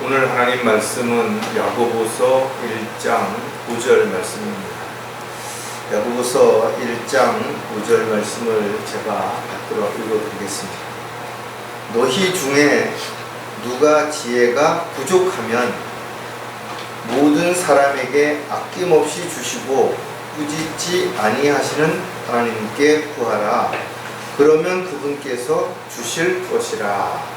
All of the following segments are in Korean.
오늘 하나님 말씀은 야고보서 1장 9절 말씀입니다. 야고보서 1장 9절 말씀을 제가 받들어 읽어드리겠습니다. 너희 중에 누가 지혜가 부족하면 모든 사람에게 아낌없이 주시고 꾸짖지 아니하시는 하나님께 구하라. 그러면 그분께서 주실 것이라.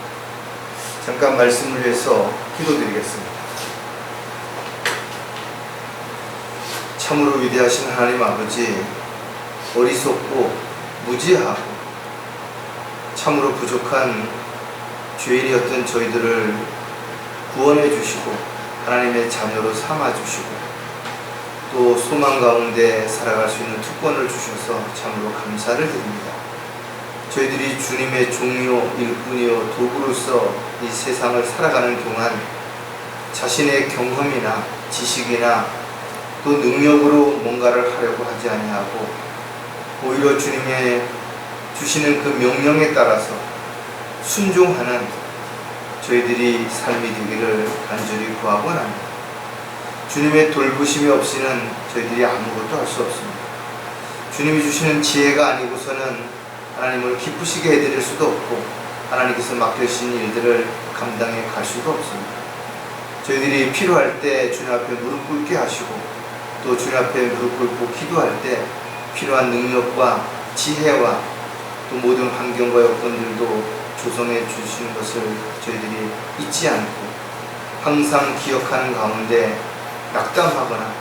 잠깐 말씀을 위해서 기도드리겠습니다. 참으로 위대하신 하나님 아버지, 어리석고 무지하고 참으로 부족한 죄인이었던 저희들을 구원해 주시고 하나님의 자녀로 삼아 주시고 또 소망 가운데 살아갈 수 있는 특권을 주셔서 참으로 감사를 드립니다. 저희들이 주님의 종이요 일꾼이요 도구로서 이 세상을 살아가는 동안 자신의 경험이나 지식이나 또 능력으로 뭔가를 하려고 하지 아니하고 오히려 주님의 주시는 그 명령에 따라서 순종하는 저희들이 삶이 되기를 간절히 구하고 합니다. 주님의 돌보심이 없이는 저희들이 아무것도 할 수 없습니다. 주님이 주시는 지혜가 아니고서는 하나님을 기쁘시게 해드릴 수도 없고 하나님께서 맡겨주신 일들을 감당해 갈 수도 없습니다. 저희들이 필요할 때 주님 앞에 무릎 꿇게 하시고 또 주님 앞에 무릎 꿇고 기도할 때 필요한 능력과 지혜와 또 모든 환경과 여건들도 조성해 주시는 것을 저희들이 잊지 않고 항상 기억하는 가운데 낙담하거나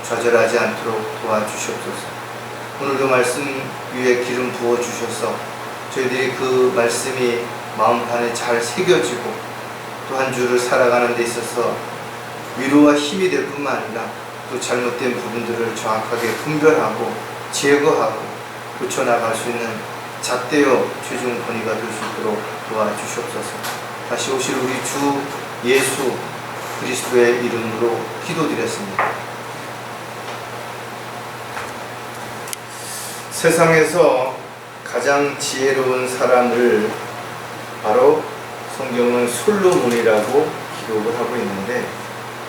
좌절하지 않도록 도와주시옵소서. 오늘도 말씀 위에 기름 부어주셔서 저희들이 그 말씀이 마음판에 잘 새겨지고 또 한 주를 살아가는 데 있어서 위로와 힘이 될 뿐만 아니라 또 잘못된 부분들을 정확하게 분별하고 제거하고 고쳐나갈 수 있는 잣대요 최종 권위가 될 수 있도록 도와주시옵소서. 다시 오실 우리 주 예수 그리스도의 이름으로 기도드렸습니다. 세상에서 가장 지혜로운 사람을 바로 성경은 솔로몬이라고 기록을 하고 있는데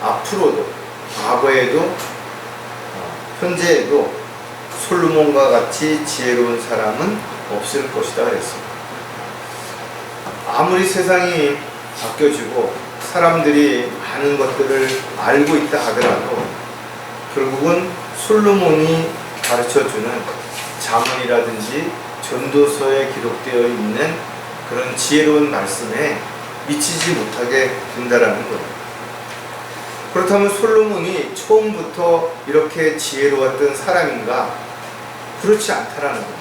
앞으로도 과거에도 현재에도 솔로몬과 같이 지혜로운 사람은 없을 것이다 그랬습니다. 아무리 세상이 바뀌어지고 사람들이 많은 것들을 알고 있다 하더라도 결국은 솔로몬이 가르쳐주는 잠언이라든지 전도서에 기록되어 있는 그런 지혜로운 말씀에 미치지 못하게 된다라는 거예요. 그렇다면 솔로몬이 처음부터 이렇게 지혜로웠던 사람인가? 그렇지 않다라는 거예요.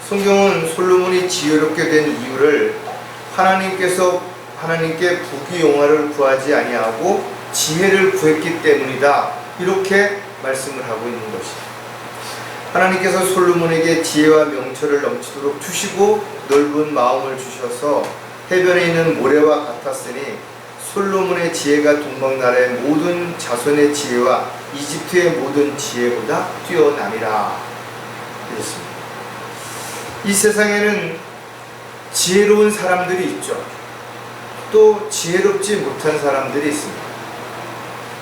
성경은 솔로몬이 지혜롭게 된 이유를 하나님께 부귀영화를 구하지 아니하고 지혜를 구했기 때문이다. 이렇게 말씀을 하고 있는 것이죠. 하나님께서 솔로몬에게 지혜와 명철을 넘치도록 주시고 넓은 마음을 주셔서 해변에 있는 모래와 같았으니 솔로몬의 지혜가 동방나라의 모든 자손의 지혜와 이집트의 모든 지혜보다 뛰어남이라 그랬습니다. 이 세상에는 지혜로운 사람들이 있죠. 또 지혜롭지 못한 사람들이 있습니다.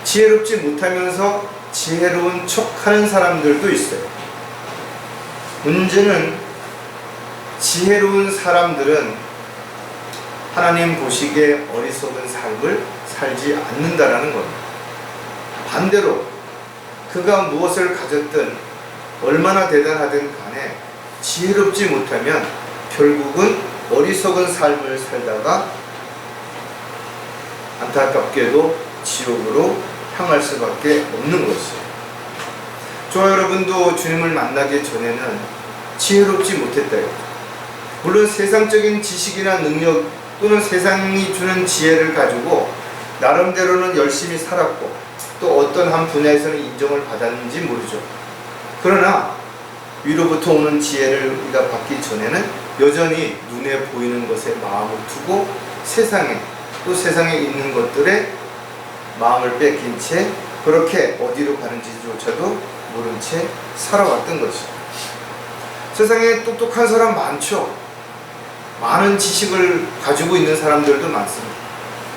지혜롭지 못하면서 지혜로운 척하는 사람들도 있어요. 문제는 지혜로운 사람들은 하나님 보시기에 어리석은 삶을 살지 않는다라는 겁니다. 반대로 그가 무엇을 가졌든 얼마나 대단하든 간에 지혜롭지 못하면 결국은 어리석은 삶을 살다가 안타깝게도 지옥으로 향할 수밖에 없는 것이에요. 저와 여러분도 주님을 만나기 전에는 지혜롭지 못했다. 물론 세상적인 지식이나 능력 또는 세상이 주는 지혜를 가지고 나름대로는 열심히 살았고 또 어떤 한 분야에서는 인정을 받았는지 모르죠. 그러나 위로부터 오는 지혜를 우리가 받기 전에는 여전히 눈에 보이는 것에 마음을 두고 세상에 또 세상에 있는 것들에 마음을 뺏긴 채 그렇게 어디로 가는지조차도 모른 채 살아왔던 것이죠. 세상에 똑똑한 사람 많죠. 많은 지식을 가지고 있는 사람들도 많습니다.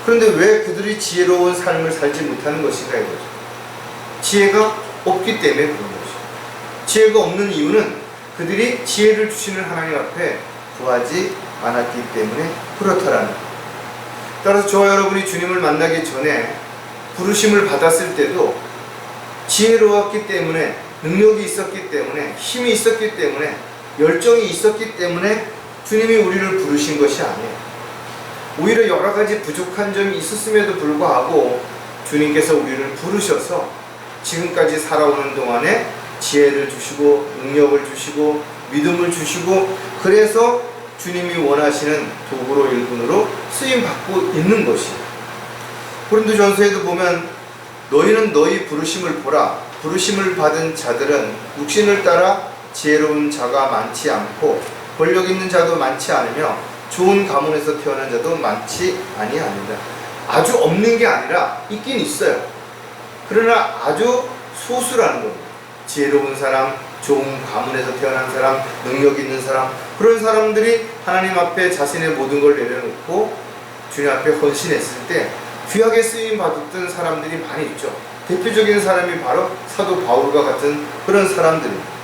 그런데 왜 그들이 지혜로운 삶을 살지 못하는 것인가 이거죠. 지혜가 없기 때문에 그런 거죠. 지혜가 없는 이유는 그들이 지혜를 주시는 하나님 앞에 구하지 않았기 때문에 그렇다라는 거예요. 따라서 저와 여러분이 주님을 만나기 전에 부르심을 받았을 때도 지혜로웠기 때문에, 능력이 있었기 때문에, 힘이 있었기 때문에, 열정이 있었기 때문에 주님이 우리를 부르신 것이 아니에요. 오히려 여러 가지 부족한 점이 있었음에도 불구하고 주님께서 우리를 부르셔서 지금까지 살아오는 동안에 지혜를 주시고 능력을 주시고 믿음을 주시고, 그래서 주님이 원하시는 도구로 일꾼으로 쓰임받고 있는 것이에요. 고린도전서에도 보면 너희는 너희 부르심을 보라. 부르심을 받은 자들은 육신을 따라 지혜로운 자가 많지 않고 권력 있는 자도 많지 않으며 좋은 가문에서 태어난 자도 많지 아니하니라. 아주 없는 게 아니라 있긴 있어요. 그러나 아주 소수라는 겁니다. 지혜로운 사람, 좋은 가문에서 태어난 사람, 능력 있는 사람, 그런 사람들이 하나님 앞에 자신의 모든 걸 내려놓고 주님 앞에 헌신했을 때 귀하게 쓰임 받았던 사람들이 많이 있죠. 대표적인 사람이 바로 사도 바울과 같은 그런 사람들입니다.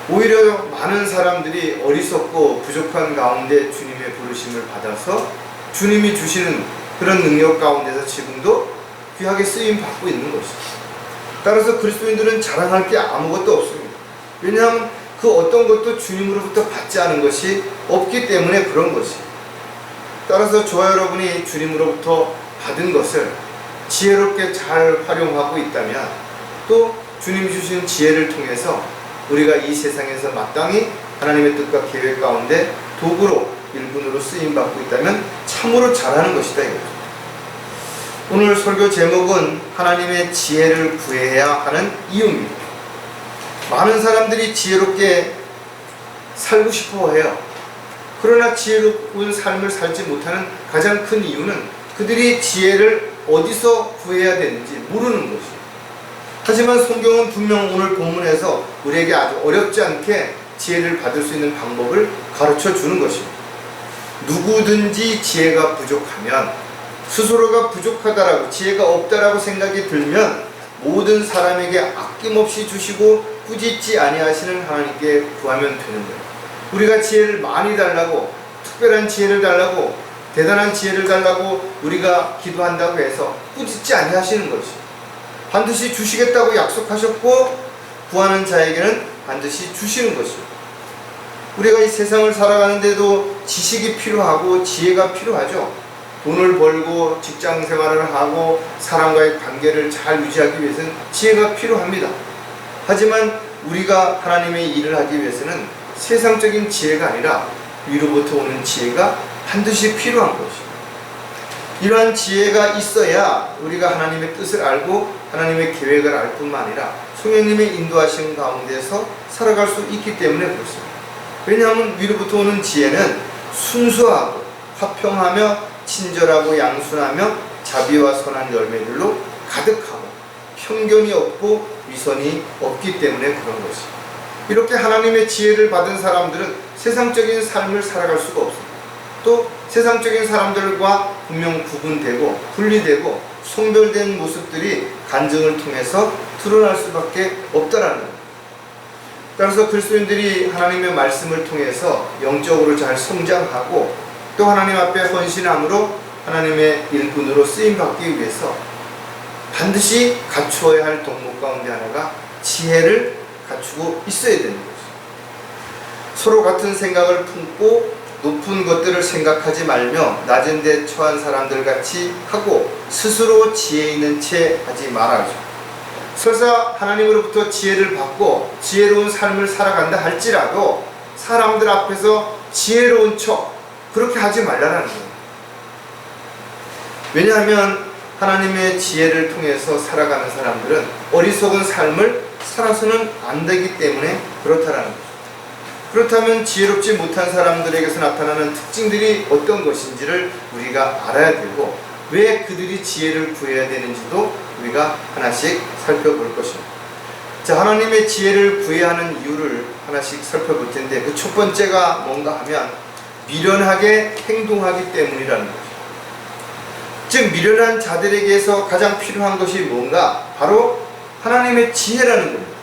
오히려 많은 사람들이 어리석고 부족한 가운데 주님의 부르심을 받아서 주님이 주시는 그런 능력 가운데서 지금도 귀하게 쓰임 받고 있는 것이죠. 따라서 그리스도인들은 자랑할 게 아무것도 없습니다. 왜냐하면 그 어떤 것도 주님으로부터 받지 않은 것이 없기 때문에 그런 것이에요. 따라서 저와 여러분이 주님으로부터 받은 것을 지혜롭게 잘 활용하고 있다면, 또 주님 주신 지혜를 통해서 우리가 이 세상에서 마땅히 하나님의 뜻과 계획 가운데 도구로, 일꾼으로 쓰임받고 있다면 참으로 잘하는 것이다 이거죠. 오늘 설교 제목은 하나님의 지혜를 구해야 하는 이유입니다. 많은 사람들이 지혜롭게 살고 싶어 해요. 그러나 지혜로운 삶을 살지 못하는 가장 큰 이유는 그들이 지혜를 어디서 구해야 되는지 모르는 것이에요. 하지만 성경은 분명 오늘 본문에서 우리에게 아주 어렵지 않게 지혜를 받을 수 있는 방법을 가르쳐 주는 것입니다. 누구든지 지혜가 부족하면, 스스로가 부족하다라고, 지혜가 없다라고 생각이 들면 모든 사람에게 아낌없이 주시고 꾸짖지 아니하시는 하나님께 구하면 되는 거예요. 우리가 지혜를 많이 달라고, 특별한 지혜를 달라고, 대단한 지혜를 달라고 우리가 기도한다고 해서 꾸짖지 아니하시는 것이, 반드시 주시겠다고 약속하셨고 구하는 자에게는 반드시 주시는 것입니다. 우리가 이 세상을 살아가는데도 지식이 필요하고 지혜가 필요하죠. 돈을 벌고 직장 생활을 하고 사람과의 관계를 잘 유지하기 위해서는 지혜가 필요합니다. 하지만 우리가 하나님의 일을 하기 위해서는 세상적인 지혜가 아니라 위로부터 오는 지혜가 반드시 필요한 것입니다. 이러한 지혜가 있어야 우리가 하나님의 뜻을 알고 하나님의 계획을 알 뿐만 아니라 성령님의 인도하심 가운데서 살아갈 수 있기 때문에 그렇습니다. 왜냐하면 위로부터 오는 지혜는 순수하고 화평하며 친절하고 양순하며 자비와 선한 열매들로 가득하고 편견이 없고 위선이 없기 때문에 그런 것입니다. 이렇게 하나님의 지혜를 받은 사람들은 세상적인 삶을 살아갈 수가 없습니다. 또 세상적인 사람들과 분명 구분되고 분리되고 송별된 모습들이 간증을 통해서 드러날 수밖에 없다라는 겁니다. 따라서 그리스도인들이 하나님의 말씀을 통해서 영적으로 잘 성장하고 또 하나님 앞에 헌신함으로 하나님의 일꾼으로 쓰임받기 위해서 반드시 갖추어야 할 덕목 가운데 하나가 지혜를 갖추고 있어야 되는 것입니다. 서로 같은 생각을 품고 높은 것들을 생각하지 말며 낮은 데 처한 사람들 같이 하고 스스로 지혜 있는 채 하지 말아야죠. 설사 하나님으로부터 지혜를 받고 지혜로운 삶을 살아간다 할지라도 사람들 앞에서 지혜로운 척 그렇게 하지 말라는 거예요. 왜냐하면 하나님의 지혜를 통해서 살아가는 사람들은 어리석은 삶을 살아서는 안 되기 때문에 그렇다라는 거죠. 그렇다면 지혜롭지 못한 사람들에게서 나타나는 특징들이 어떤 것인지를 우리가 알아야 되고 왜 그들이 지혜를 구해야 되는지도 우리가 하나씩 살펴볼 것입니다. 자, 하나님의 지혜를 구해야 하는 이유를 하나씩 살펴볼 텐데 그 첫 번째가 뭔가 하면 미련하게 행동하기 때문이라는 거죠. 즉 미련한 자들에게서 가장 필요한 것이 뭔가? 바로 하나님의 지혜라는 겁니다.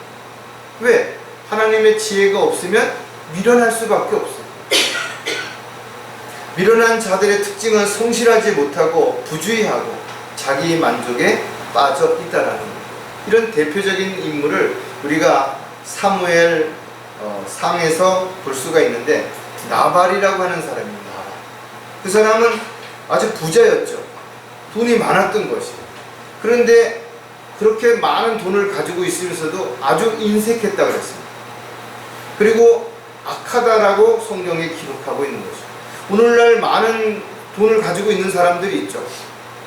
왜? 하나님의 지혜가 없으면 미련할 수밖에 없어요. 미련한 자들의 특징은 성실하지 못하고 부주의하고 자기 만족에 빠져 있다라는 겁니다. 이런 대표적인 인물을 우리가 사무엘 상에서 볼 수가 있는데, 나발이라고 하는 사람입니다. 그 사람은 아주 부자였죠. 돈이 많았던 것이에요. 그런데 그렇게 많은 돈을 가지고 있으면서도 아주 인색했다고 그랬습니다. 그리고 악하다라고 성경에 기록하고 있는 것이죠. 오늘날 많은 돈을 가지고 있는 사람들이 있죠.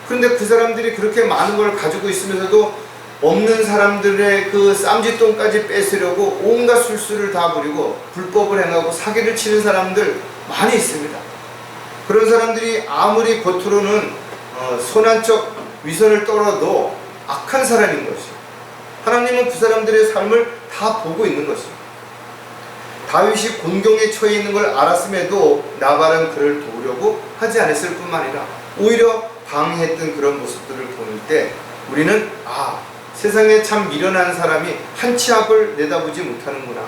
그런데 그 사람들이 그렇게 많은 걸 가지고 있으면서도 없는 사람들의 그 쌈짓돈까지 뺏으려고 온갖 술수를 다 부리고 불법을 행하고 사기를 치는 사람들 많이 있습니다. 그런 사람들이 아무리 겉으로는 선한 척 위선을 떨어도 악한 사람인 것이에요. 하나님은 그 사람들의 삶을 다 보고 있는 것입니다. 다윗이 곤경에 처해 있는 걸 알았음에도 나발은 그를 도우려고 하지 않았을 뿐만 아니라 오히려 방해했던 그런 모습들을 보는 때 우리는 세상에 참 미련한 사람이 한 치 앞을 내다보지 못하는구나.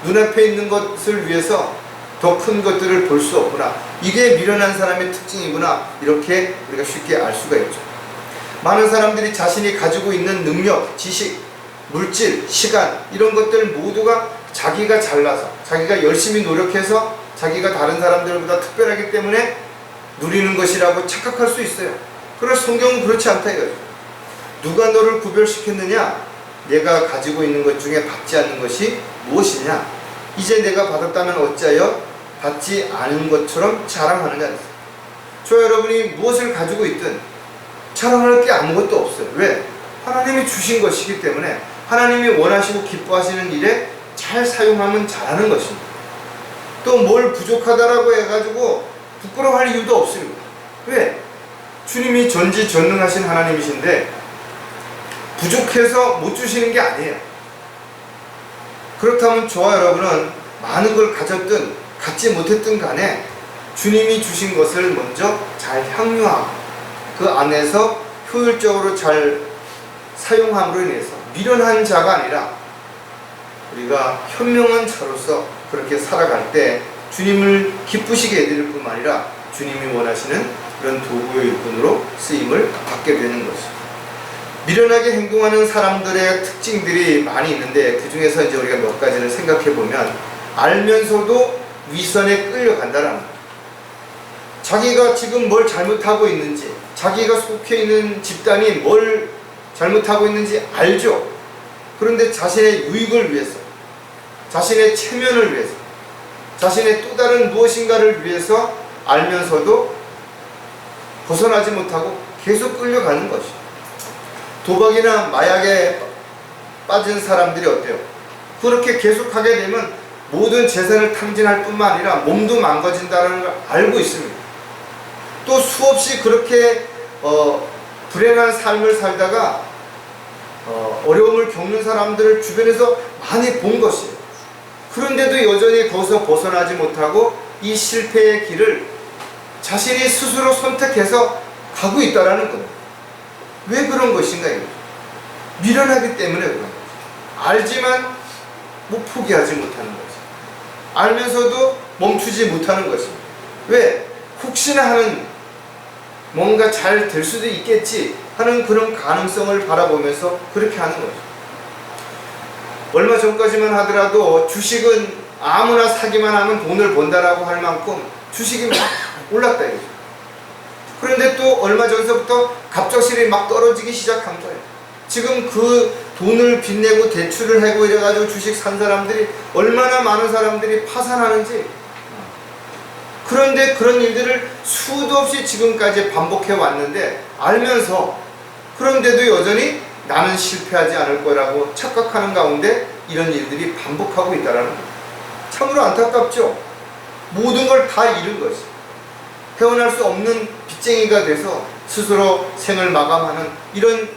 눈앞에 있는 것을 위해서 더 큰 것들을 볼 수 없구나. 이게 미련한 사람의 특징이구나. 이렇게 우리가 쉽게 알 수가 있죠. 많은 사람들이 자신이 가지고 있는 능력, 지식, 물질, 시간 이런 것들 모두가 자기가 잘나서 자기가 열심히 노력해서 자기가 다른 사람들보다 특별하기 때문에 누리는 것이라고 착각할 수 있어요. 그러나 성경은 그렇지 않다 이거죠. 누가 너를 구별시켰느냐? 내가 가지고 있는 것 중에 받지 않는 것이 무엇이냐? 이제 내가 받았다면 어찌하여 받지 않은 것처럼 자랑하느냐? 저 여러분이 무엇을 가지고 있든 자랑할 게 아무것도 없어요. 왜? 하나님이 주신 것이기 때문에 하나님이 원하시고 기뻐하시는 일에 잘 사용하면 잘하는 것입니다. 또 뭘 부족하다라고 해가지고 부끄러워할 이유도 없습니다. 왜? 주님이 전지전능하신 하나님이신데 부족해서 못 주시는 게 아니에요. 그렇다면 저와 여러분은 많은 걸 가졌든 갖지 못했든 간에 주님이 주신 것을 먼저 잘 향유하고 그 안에서 효율적으로 잘 사용함으로 인해서 미련한 자가 아니라 우리가 현명한 자로서 그렇게 살아갈 때 주님을 기쁘시게 해드릴 뿐만 아니라 주님이 원하시는 그런 도구의 일꾼으로 쓰임을 받게 되는 것입니다. 미련하게 행동하는 사람들의 특징들이 많이 있는데 그 중에서 이제 우리가 몇 가지를 생각해 보면 알면서도 위선에 끌려간다는 거예요. 자기가 지금 뭘 잘못하고 있는지, 자기가 속해 있는 집단이 뭘 잘못하고 있는지 알죠. 그런데 자신의 유익을 위해서, 자신의 체면을 위해서, 자신의 또 다른 무엇인가를 위해서 알면서도 벗어나지 못하고 계속 끌려가는 것이죠. 도박이나 마약에 빠진 사람들이 어때요? 그렇게 계속하게 되면 모든 재산을 탕진할 뿐만 아니라 몸도 망가진다는 걸 알고 있습니다. 또 수없이 그렇게 불행한 삶을 살다가 어려움을 겪는 사람들을 주변에서 많이 본 것이에요. 그런데도 여전히 거기서 벗어나지 못하고 이 실패의 길을 자신이 스스로 선택해서 가고 있다는 겁니다. 왜 그런 것인가? 미련하기 때문에 그런 거죠. 알지만 포기하지 못하는 거죠. 알면서도 멈추지 못하는 것입니다. 왜? 혹시나 하는 뭔가 잘 될 수도 있겠지 하는 그런 가능성을 바라보면서 그렇게 하는 거죠. 얼마 전까지만 하더라도 주식은 아무나 사기만 하면 돈을 번다라고 할 만큼 주식이 막 올랐다 이거죠. 그런데 또 얼마 전서부터 갑작스레 막 떨어지기 시작한 거예요. 지금 그 돈을 빚내고 대출을 하고 이래가지고 주식 산 사람들이 얼마나 많은 사람들이 파산하는지. 그런데 그런 일들을 수도 없이 지금까지 반복해 왔는데 알면서 그런데도 여전히 나는 실패하지 않을 거라고 착각하는 가운데 이런 일들이 반복하고 있다는 거예요. 참으로 안타깝죠. 모든 걸 다 잃은 것이 헤어날 수 없는 빚쟁이가 돼서 스스로 생을 마감하는 이런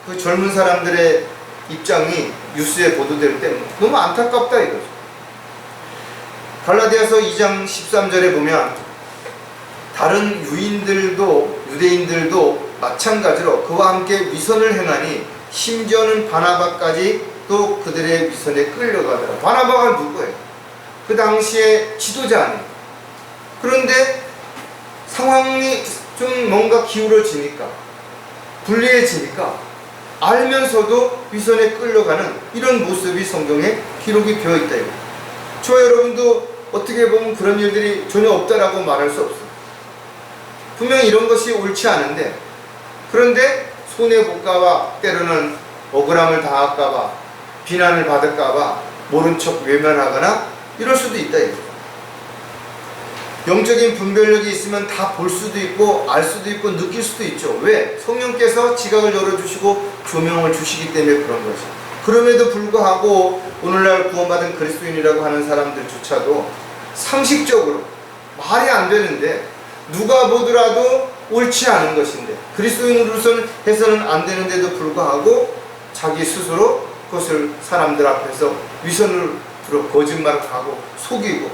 그 젊은 사람들의 입장이 뉴스에 보도될 때 너무 안타깝다 이거죠. 갈라디아서 2장 13절에 보면 다른 유인들도 유대인들도 마찬가지로 그와 함께 위선을 행하니 심지어는 바나바까지 또 그들의 위선에 끌려가더라. 바나바가 누구예요? 그 당시에 지도자 아니에요. 그런데 상황이 좀 뭔가 기울어지니까, 불리해지니까 알면서도 위선에 끌려가는 이런 모습이 성경에 기록이 되어 있다. 저와 여러분도 어떻게 보면 그런 일들이 전혀 없다라고 말할 수 없어요. 분명히 이런 것이 옳지 않은데, 그런데 손해볼까봐, 때로는 억울함을 당할까봐, 비난을 받을까봐 모른 척 외면하거나 이럴 수도 있다. 영적인 분별력이 있으면 다 볼 수도 있고 알 수도 있고 느낄 수도 있죠. 왜? 성령께서 지각을 열어주시고 조명을 주시기 때문에 그런 거죠. 그럼에도 불구하고 오늘날 구원받은 그리스도인이라고 하는 사람들조차도 상식적으로 말이 안 되는데, 누가 보더라도 옳지 않은 것인데, 그리스도인으로서는 해서는 안 되는데도 불구하고 자기 스스로 그것을 사람들 앞에서 위선을 들어 거짓말을 하고 속이고,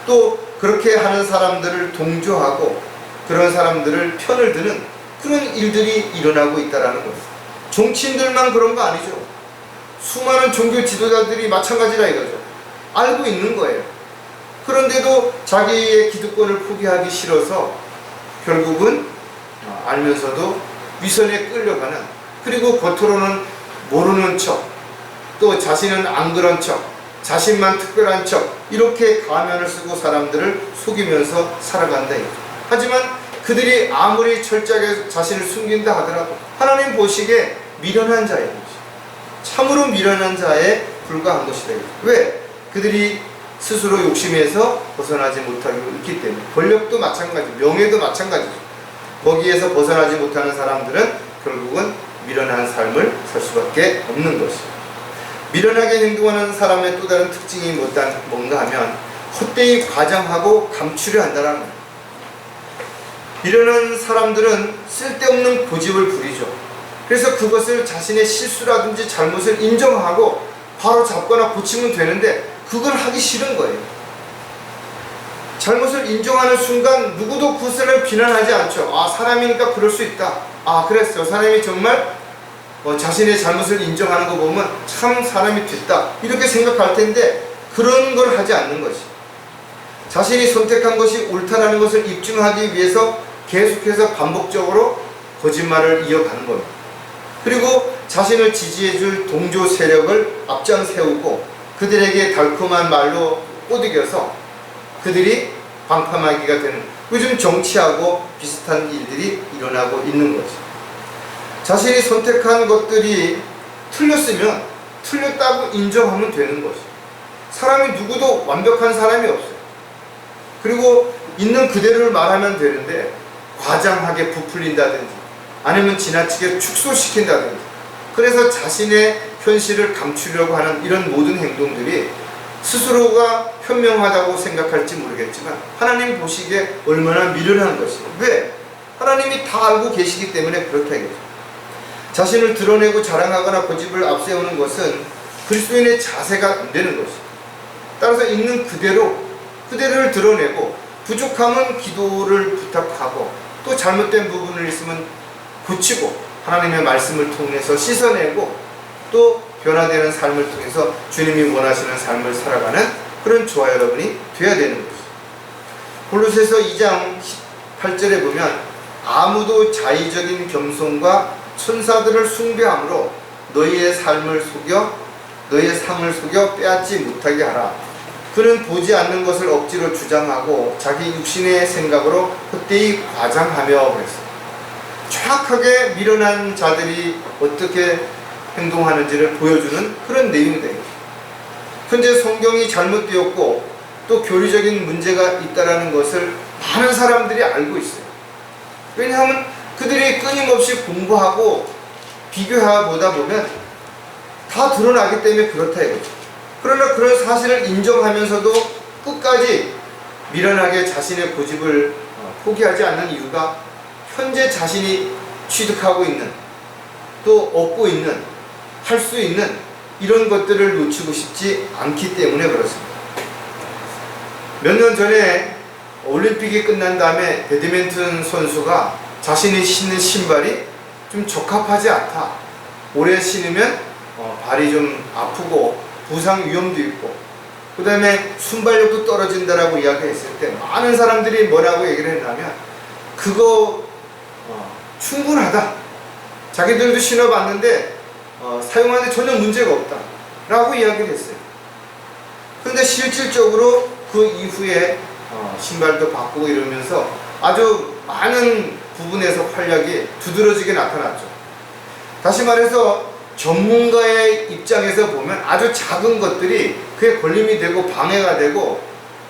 또 그렇게 하는 사람들을 동조하고 그런 사람들을 편을 드는 그런 일들이 일어나고 있다는 거예요. 정치인들만 그런 거 아니죠. 수많은 종교 지도자들이 마찬가지라 이거죠. 알고 있는 거예요. 그런데도 자기의 기득권을 포기하기 싫어서 결국은 알면서도 위선에 끌려가는, 그리고 겉으로는 모르는 척, 또 자신은 안 그런 척, 자신만 특별한 척, 이렇게 가면을 쓰고 사람들을 속이면서 살아간다. 하지만 그들이 아무리 철저하게 자신을 숨긴다 하더라도 하나님 보시기에 미련한 자예요. 참으로 미련한 자에 불과한 것이다. 왜? 그들이 스스로 욕심에서 벗어나지 못하고 있기 때문에. 권력도 마찬가지, 명예도 마찬가지죠. 거기에서 벗어나지 못하는 사람들은 결국은 미련한 삶을 살 수밖에 없는 것이죠. 미련하게 행동하는 사람의 또 다른 특징이 뭔가 하면 헛되이 과장하고 감추려 한다는 거예요. 미련한 사람들은 쓸데없는 고집을 부리죠. 그래서 그것을 자신의 실수라든지 잘못을 인정하고 바로 잡거나 고치면 되는데 그걸 하기 싫은 거예요. 잘못을 인정하는 순간 누구도 그것을 비난하지 않죠. 아, 사람이니까 그럴 수 있다. 아, 그랬어. 사람이 정말 자신의 잘못을 인정하는 거 보면 참 사람이 됐다, 이렇게 생각할 텐데 그런 걸 하지 않는 것이, 자신이 선택한 것이 옳다라는 것을 입증하기 위해서 계속해서 반복적으로 거짓말을 이어가는 겁니다. 그리고 자신을 지지해줄 동조 세력을 앞장 세우고 그들에게 달콤한 말로 꼬드겨서 그들이 방파마귀가 되는, 요즘 정치하고 비슷한 일들이 일어나고 있는 거죠. 자신이 선택한 것들이 틀렸으면 틀렸다고 인정하면 되는 것이죠. 사람이 누구도 완벽한 사람이 없어요. 그리고 있는 그대로를 말하면 되는데 과장하게 부풀린다든지 아니면 지나치게 축소시킨다든지, 그래서 자신의 현실을 감추려고 하는 이런 모든 행동들이 스스로가 현명하다고 생각할지 모르겠지만 하나님 보시기에 얼마나 미련한 것이에요. 왜? 하나님이 다 알고 계시기 때문에 그렇다 이거죠. 자신을 드러내고 자랑하거나 고집을 앞세우는 것은 그리스도인의 자세가 안 되는 것이죠. 따라서 있는 그대로를 드러내고 부족함은 기도를 부탁하고 또 잘못된 부분을 있으면 고치고 하나님의 말씀을 통해서 씻어내고 또 변화되는 삶을 통해서 주님이 원하시는 삶을 살아가는 그런 저와 여러분이 되어야 되는 것이죠. 골로새서 2장 18절에 보면 아무도 자의적인 겸손과 천사들을 숭배함으로 너희의 상을 속여 빼앗지 못하게 하라. 그는 보지 않는 것을 억지로 주장하고 자기 육신의 생각으로 헛되이 과장하며 그랬어요. 정확하게 미련한 자들이 어떻게 행동하는지를 보여주는 그런 내용이다. 현재 성경이 잘못되었고 또 교리적인 문제가 있다는 것을 많은 사람들이 알고 있어요. 왜냐하면 그들이 끊임없이 공부하고 비교해보다 보면 다 드러나기 때문에 그렇다 이거죠. 그러나 그런 사실을 인정하면서도 끝까지 미련하게 자신의 고집을 포기하지 않는 이유가 현재 자신이 취득하고 있는, 또 얻고 있는, 할 수 있는 이런 것들을 놓치고 싶지 않기 때문에 그렇습니다. 몇 년 전에 올림픽이 끝난 다음에 배드민턴 선수가 자신이 신는 신발이 좀 적합하지 않다. 오래 신으면 발이 좀 아프고 부상 위험도 있고, 그 다음에 순발력도 떨어진다라고 이야기했을 때 많은 사람들이 뭐라고 얘기를 했냐면 그거 충분하다. 자기들도 신어봤는데 사용하는데 전혀 문제가 없다 라고 이야기를 했어요. 그런데 실질적으로 그 이후에 신발도 바꾸고 이러면서 아주 많은 부분에서 활약이 두드러지게 나타났죠. 다시 말해서 전문가의 입장에서 보면 아주 작은 것들이 그에 걸림이 되고 방해가 되고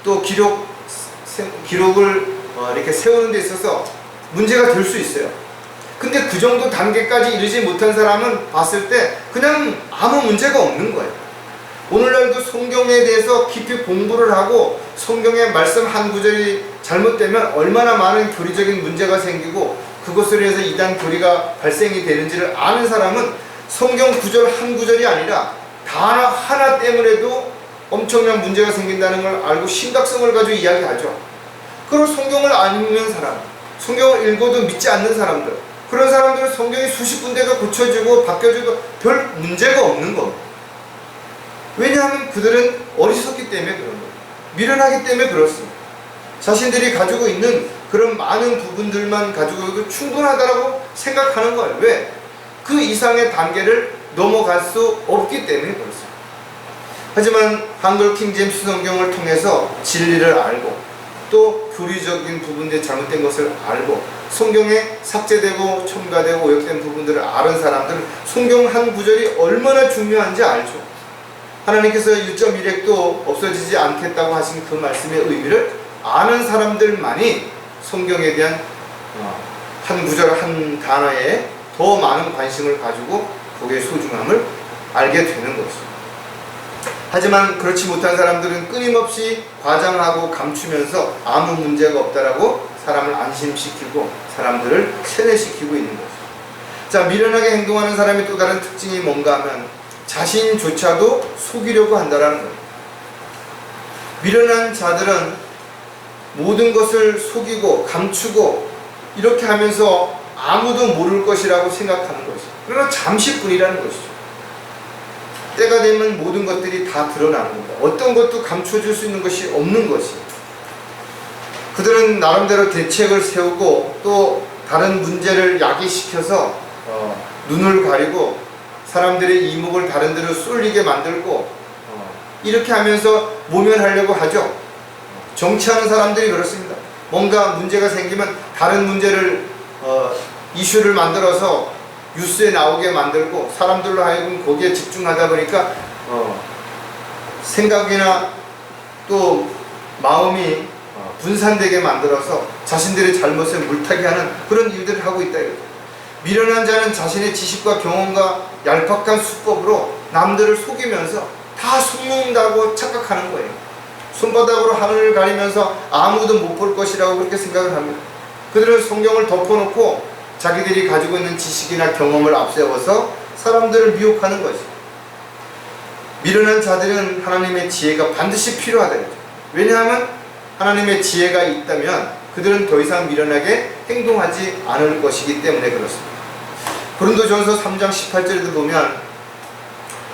또 기록을 이렇게 세우는 데 있어서 문제가 될 수 있어요. 근데 그 정도 단계까지 이르지 못한 사람은 봤을 때 그냥 아무 문제가 없는 거예요. 오늘날도 성경에 대해서 깊이 공부를 하고 성경의 말씀 한 구절이 잘못되면 얼마나 많은 교리적인 문제가 생기고 그것으로 해서 이단 교리가 발생이 되는지를 아는 사람은 성경 구절 한 구절이 아니라 단어 하나 때문에도 엄청난 문제가 생긴다는 걸 알고 심각성을 가지고 이야기하죠. 그리고 성경을 안 읽는 사람, 성경을 읽어도 믿지 않는 사람들, 그런 사람들은 성경이 수십 군데가 고쳐지고 바뀌어져도 별 문제가 없는 겁니다. 왜냐하면 그들은 어리석기 때문에 그런 거예요. 미련하기 때문에 그렇습니다. 자신들이 가지고 있는 그런 많은 부분들만 가지고도 충분하다고 생각하는 거예요. 왜? 그 이상의 단계를 넘어갈 수 없기 때문에 그렇습니다. 하지만 한글 킹제임스 성경을 통해서 진리를 알고 또 교리적인 부분들이 잘못된 것을 알고 성경에 삭제되고 첨가되고 오역된 부분들을 아는 사람들은 성경 한 구절이 얼마나 중요한지 알죠. 하나님께서 1.1핵도 없어지지 않겠다고 하신 그 말씀의 의미를 아는 사람들만이 성경에 대한 한 구절 한 단어에 더 많은 관심을 가지고 거기에 소중함을 알게 되는 것이죠. 하지만 그렇지 못한 사람들은 끊임없이 과장하고 감추면서 아무 문제가 없다라고 사람을 안심시키고 사람들을 세뇌시키고 있는 것이죠. 자, 미련하게 행동하는 사람의 또 다른 특징이 뭔가 하면 자신조차도 속이려고 한다라는 거예요. 미련한 자들은 모든 것을 속이고 감추고 이렇게 하면서 아무도 모를 것이라고 생각하는 것이죠. 그러나 잠시뿐이라는 것이죠. 때가 되면 모든 것들이 다 드러나는 겁니다. 어떤 것도 감춰줄 수 있는 것이 없는 것이에요. 그들은 나름대로 대책을 세우고 또 다른 문제를 야기시켜서 눈을 가리고 사람들의 이목을 다른 데로 쏠리게 만들고 이렇게 하면서 모면하려고 하죠. 정치하는 사람들이 그렇습니다. 뭔가 문제가 생기면 다른 문제를 이슈를 만들어서 뉴스에 나오게 만들고 사람들로 하여금 거기에 집중하다 보니까 생각이나 또 마음이 분산되게 만들어서 자신들의 잘못을 물타기 하는 그런 일들을 하고 있다 이거죠. 미련한 자는 자신의 지식과 경험과 얄팍한 수법으로 남들을 속이면서 다 속는다고 착각하는 거예요. 손바닥으로 하늘을 가리면서 아무도 못 볼 것이라고 그렇게 생각을 합니다. 그들은 성경을 덮어놓고 자기들이 가지고 있는 지식이나 경험을 앞세워서 사람들을 미혹하는 것이죠. 미련한 자들은 하나님의 지혜가 반드시 필요하다. 왜냐하면 하나님의 지혜가 있다면 그들은 더 이상 미련하게 행동하지 않을 것이기 때문에 그렇습니다. 고린도전서 3장 18절에도 보면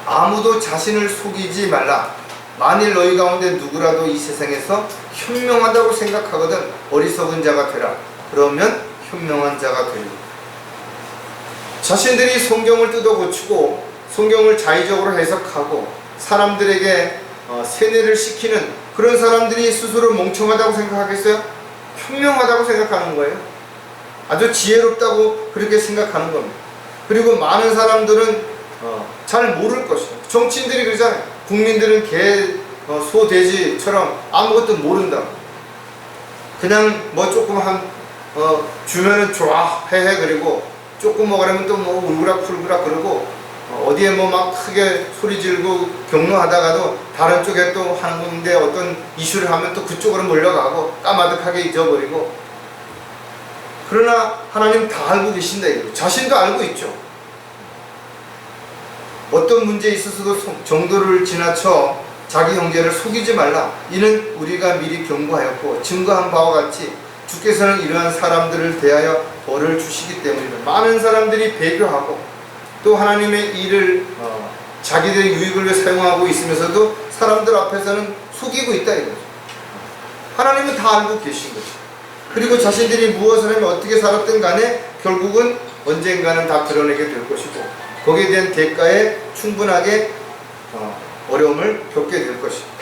아무도 자신을 속이지 말라. 만일 너희 가운데 누구라도 이 세상에서 현명하다고 생각하거든 어리석은 자가 되라. 그러면 현명한 자가 되리라. 자신들이 성경을 뜯어 고치고 성경을 자의적으로 해석하고 사람들에게 세뇌를 시키는 그런 사람들이 스스로 멍청하다고 생각하겠어요? 현명하다고 생각하는 거예요. 아주 지혜롭다고 그렇게 생각하는 겁니다. 그리고 많은 사람들은 잘 모를 것이에요. 정치인들이 그러잖아요. 국민들은 개, 소, 돼지처럼 아무것도 모른다. 그냥 뭐 조금 주면은 좋아 해해. 그리고 조금 먹으려면 또 뭐 울그락불그락 그러고 어디에 뭐 막 크게 소리 지르고 경로하다가도 다른 쪽에 또 하는 건데 어떤 이슈를 하면 또 그쪽으로 몰려가고 까마득하게 잊어버리고. 그러나 하나님 다 알고 계신다 이거죠. 자신도 알고 있죠. 어떤 문제에 있어서도 정도를 지나쳐 자기 형제를 속이지 말라. 이는 우리가 미리 경고하였고 증거한 바와 같이 주께서는 이러한 사람들을 대하여 벌을 주시기 때문입니다. 많은 사람들이 배교하고 또 하나님의 일을 자기들의 유익을 위해 사용하고 있으면서도 사람들 앞에서는 속이고 있다 이거죠. 하나님은 다 알고 계신 거죠. 그리고 자신들이 무엇을 하면 어떻게 살았든 간에 결국은 언젠가는 다 드러내게 될 것이고 거기에 대한 대가에 충분하게 어려움을 겪게 될 것입니다.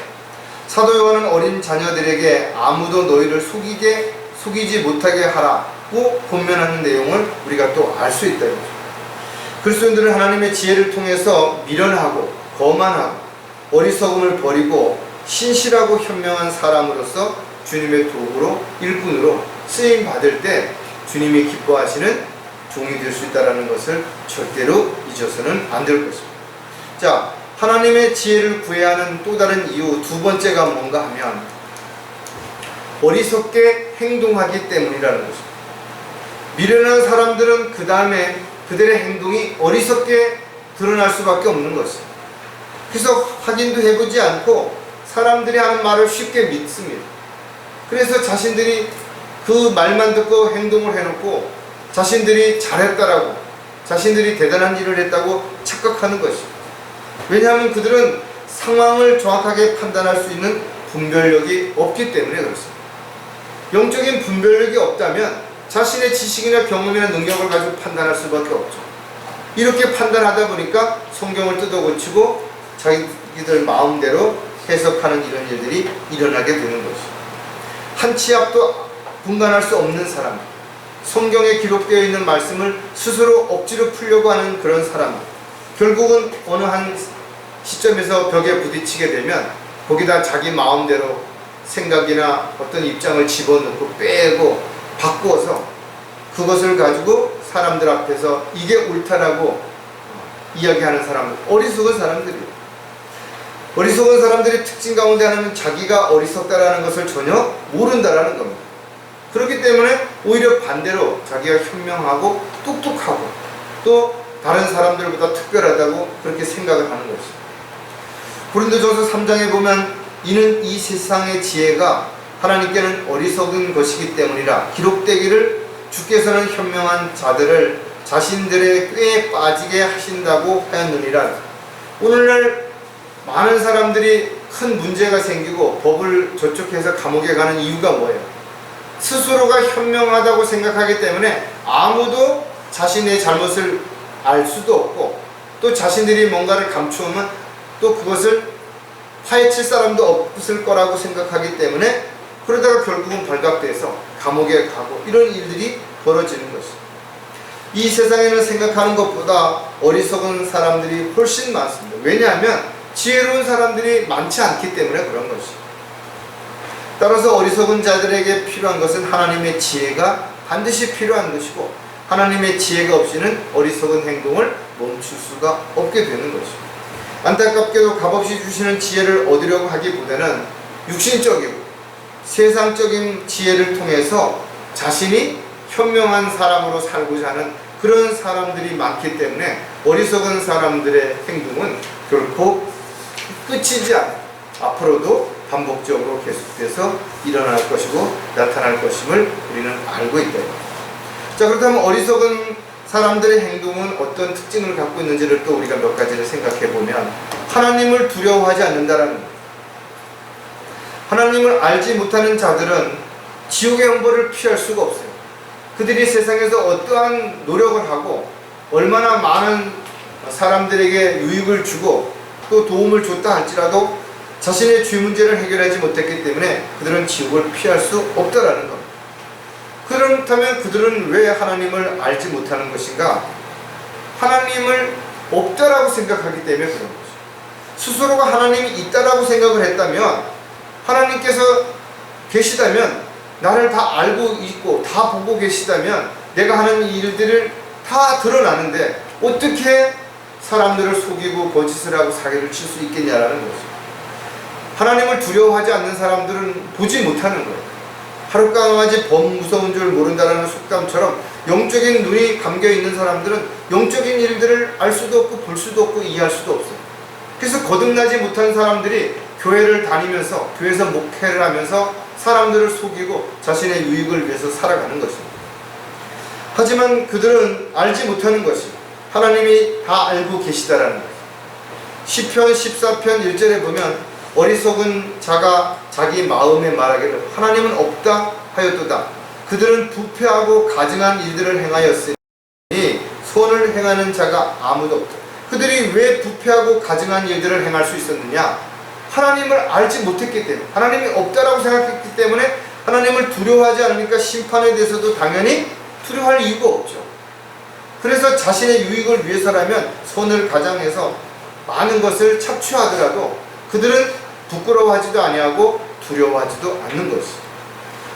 사도 요한은 어린 자녀들에게 아무도 너희를 속이지 못하게 하라고 권면하는 내용을 우리가 또 알 수 있다 이거죠. 그리스도인들은 하나님의 지혜를 통해서 미련하고 거만하고 어리석음을 버리고 신실하고 현명한 사람으로서 주님의 도구로 일꾼으로 쓰임 받을 때 주님이 기뻐하시는 종이 될 수 있다는 것을 절대로 잊어서는 안 될 것입니다. 자, 하나님의 지혜를 구해야 하는 또 다른 이유 두 번째가 뭔가 하면 어리석게 행동하기 때문이라는 것입니다. 미련한 사람들은 그 다음에 그들의 행동이 어리석게 드러날 수밖에 없는 것입니다. 그래서 확인도 해보지 않고 사람들이 하는 말을 쉽게 믿습니다. 그래서 자신들이 그 말만 듣고 행동을 해놓고 자신들이 잘했다라고 자신들이 대단한 일을 했다고 착각하는 것입니다. 왜냐하면 그들은 상황을 정확하게 판단할 수 있는 분별력이 없기 때문에 그렇습니다. 영적인 분별력이 없다면 자신의 지식이나 경험이나 능력을 가지고 판단할 수밖에 없죠. 이렇게 판단하다 보니까 성경을 뜯어고치고 자기들 마음대로 해석하는 이런 일들이 일어나게 되는 것이죠. 한 치 앞도 분간할 수 없는 사람, 성경에 기록되어 있는 말씀을 스스로 억지로 풀려고 하는 그런 사람, 결국은 어느 한 시점에서 벽에 부딪히게 되면 거기다 자기 마음대로 생각이나 어떤 입장을 집어넣고 빼고 바꾸어서 그것을 가지고 사람들 앞에서 이게 옳다라고 이야기하는 사람들, 어리석은 사람들이에요. 어리석은 사람들의 특징 가운데 하나는 자기가 어리석다라는 것을 전혀 모른다라는 겁니다. 그렇기 때문에 오히려 반대로 자기가 현명하고 똑똑하고 또 다른 사람들보다 특별하다고 그렇게 생각을 하는 것입니다. 고린도전서 3장에 보면 이는 이 세상의 지혜가 하나님께는 어리석은 것이기 때문이라 기록되기를 주께서는 현명한 자들을 자신들의 꾀에 빠지게 하신다고 하였느니라. 오늘날 많은 사람들이 큰 문제가 생기고 법을 저촉해서 감옥에 가는 이유가 뭐예요? 스스로가 현명하다고 생각하기 때문에 아무도 자신의 잘못을 알 수도 없고 또 자신들이 뭔가를 감추면 또 그것을 파헤칠 사람도 없을 거라고 생각하기 때문에 그러다가 결국은 발각돼서 감옥에 가고 이런 일들이 벌어지는 것입니다. 이 세상에는 생각하는 것보다 어리석은 사람들이 훨씬 많습니다. 왜냐하면 지혜로운 사람들이 많지 않기 때문에 그런 것입니다. 따라서 어리석은 자들에게 필요한 것은 하나님의 지혜가 반드시 필요한 것이고 하나님의 지혜가 없이는 어리석은 행동을 멈출 수가 없게 되는 것입니다. 안타깝게도 값없이 주시는 지혜를 얻으려고 하기보다는 육신적이고 세상적인 지혜를 통해서 자신이 현명한 사람으로 살고자 하는 그런 사람들이 많기 때문에 어리석은 사람들의 행동은 결코 끝이지 않아요. 앞으로도 반복적으로 계속돼서 일어날 것이고 나타날 것임을 우리는 알고 있다. 자, 그렇다면 어리석은 사람들의 행동은 어떤 특징을 갖고 있는지를 또 우리가 몇 가지를 생각해 보면 하나님을 두려워하지 않는다라는 거예요. 하나님을 알지 못하는 자들은 지옥의 형벌을 피할 수가 없어요. 그들이 세상에서 어떠한 노력을 하고 얼마나 많은 사람들에게 유익을 주고 또 도움을 줬다 할지라도 자신의 죄 문제를 해결하지 못했기 때문에 그들은 지옥을 피할 수 없다라는 겁니다. 그렇다면 그들은 왜 하나님을 알지 못하는 것인가? 하나님을 없다라고 생각하기 때문에 그런 거죠. 스스로가 하나님이 있다라고 생각을 했다면 하나님께서 계시다면 나를 다 알고 있고 다 보고 계시다면 내가 하는 일들을 다 드러나는데 어떻게 사람들을 속이고 거짓을 하고 사기를 칠 수 있겠냐라는 거죠. 하나님을 두려워하지 않는 사람들은 보지 못하는 거예요. 하룻강아지 범 무서운 줄 모른다라는 속담처럼 영적인 눈이 감겨있는 사람들은 영적인 일들을 알 수도 없고 볼 수도 없고 이해할 수도 없어요. 그래서 거듭나지 못한 사람들이 교회를 다니면서 교회에서 목회를 하면서 사람들을 속이고 자신의 유익을 위해서 살아가는 것입니다. 하지만 그들은 알지 못하는 것이 하나님이 다 알고 계시다라는 것. 시편 14편 1절에 보면 어리석은 자가 자기 마음에 말하기를 하나님은 없다 하였도다. 그들은 부패하고 가증한 일들을 행하였으니 선을 행하는 자가 아무도 없다. 그들이 왜 부패하고 가증한 일들을 행할 수 있었느냐? 하나님을 알지 못했기 때문에, 하나님이 없다라고 생각했기 때문에 하나님을 두려워하지 않으니까 심판에 대해서도 당연히 두려워할 이유가 없죠. 그래서 자신의 유익을 위해서라면 선을 가장해서 많은 것을 착취하더라도 그들은 부끄러워하지도 아니하고 두려워하지도 않는 것이죠.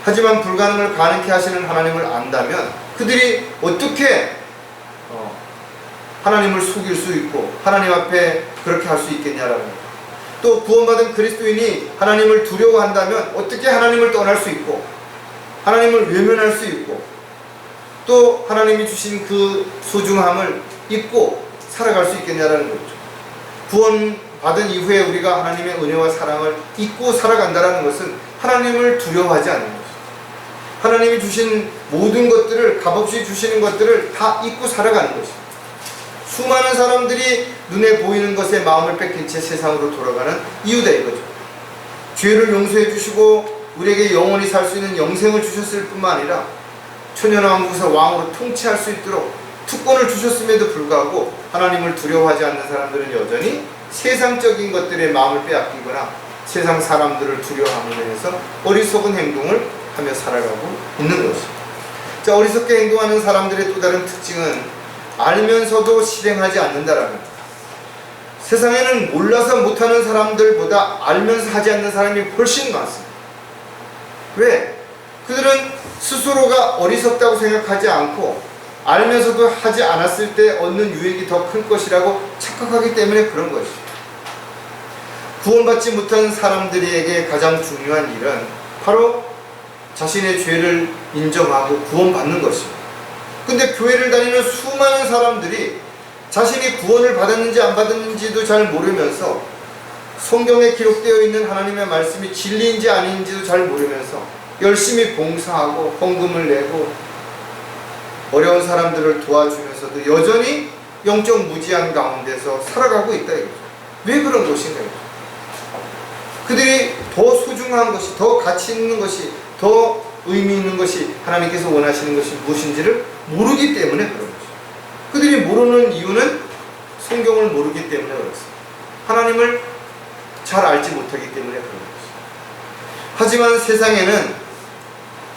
하지만 불가능을 가능케 하시는 하나님을 안다면 그들이 어떻게 하나님을 속일 수 있고 하나님 앞에 그렇게 할 수 있겠냐라는 거예요. 또 구원받은 그리스도인이 하나님을 두려워한다면 어떻게 하나님을 떠날 수 있고 하나님을 외면할 수 있고 또 하나님이 주신 그 소중함을 잊고 살아갈 수 있겠냐라는 거죠. 구원받은 이후에 우리가 하나님의 은혜와 사랑을 잊고 살아간다는 것은 하나님을 두려워하지 않는 것이죠. 하나님이 주신 모든 것들을, 값없이 주시는 것들을 다 잊고 살아가는 것이죠. 수많은 사람들이 눈에 보이는 것에 마음을 뺏긴 채 세상으로 돌아가는 이유다 이거죠. 죄를 용서해 주시고 우리에게 영원히 살 수 있는 영생을 주셨을 뿐만 아니라 천년왕국에서 왕으로 통치할 수 있도록 특권을 주셨음에도 불구하고 하나님을 두려워하지 않는 사람들은 여전히 세상적인 것들에 마음을 빼앗기거나 세상 사람들을 두려워함으로 해서 어리석은 행동을 하며 살아가고 있는 것입니다. 자, 어리석게 행동하는 사람들의 또 다른 특징은 알면서도 실행하지 않는다라는 거예요. 세상에는 몰라서 못하는 사람들보다 알면서 하지 않는 사람이 훨씬 많습니다. 왜? 그들은 스스로가 어리석다고 생각하지 않고 알면서도 하지 않았을 때 얻는 유익이 더 클 것이라고 착각하기 때문에 그런 것이죠. 구원받지 못한 사람들에게 가장 중요한 일은 바로 자신의 죄를 인정하고 구원받는 것입니다. 근데 교회를 다니는 수많은 사람들이 자신이 구원을 받았는지 안 받았는지도 잘 모르면서 성경에 기록되어 있는 하나님의 말씀이 진리인지 아닌지도 잘 모르면서 열심히 봉사하고 헌금을 내고 어려운 사람들을 도와주면서도 여전히 영적 무지한 가운데서 살아가고 있다 이거죠. 왜 그런 것인가요? 그들이 더 소중한 것이, 더 가치 있는 것이, 더 의미 있는 것이 하나님께서 원하시는 것이 무엇인지를 모르기 때문에 그런 것이죠. 그들이 모르는 이유는 성경을 모르기 때문에 그렇습니다. 하나님을 잘 알지 못하기 때문에 그런 것이죠. 하지만 세상에는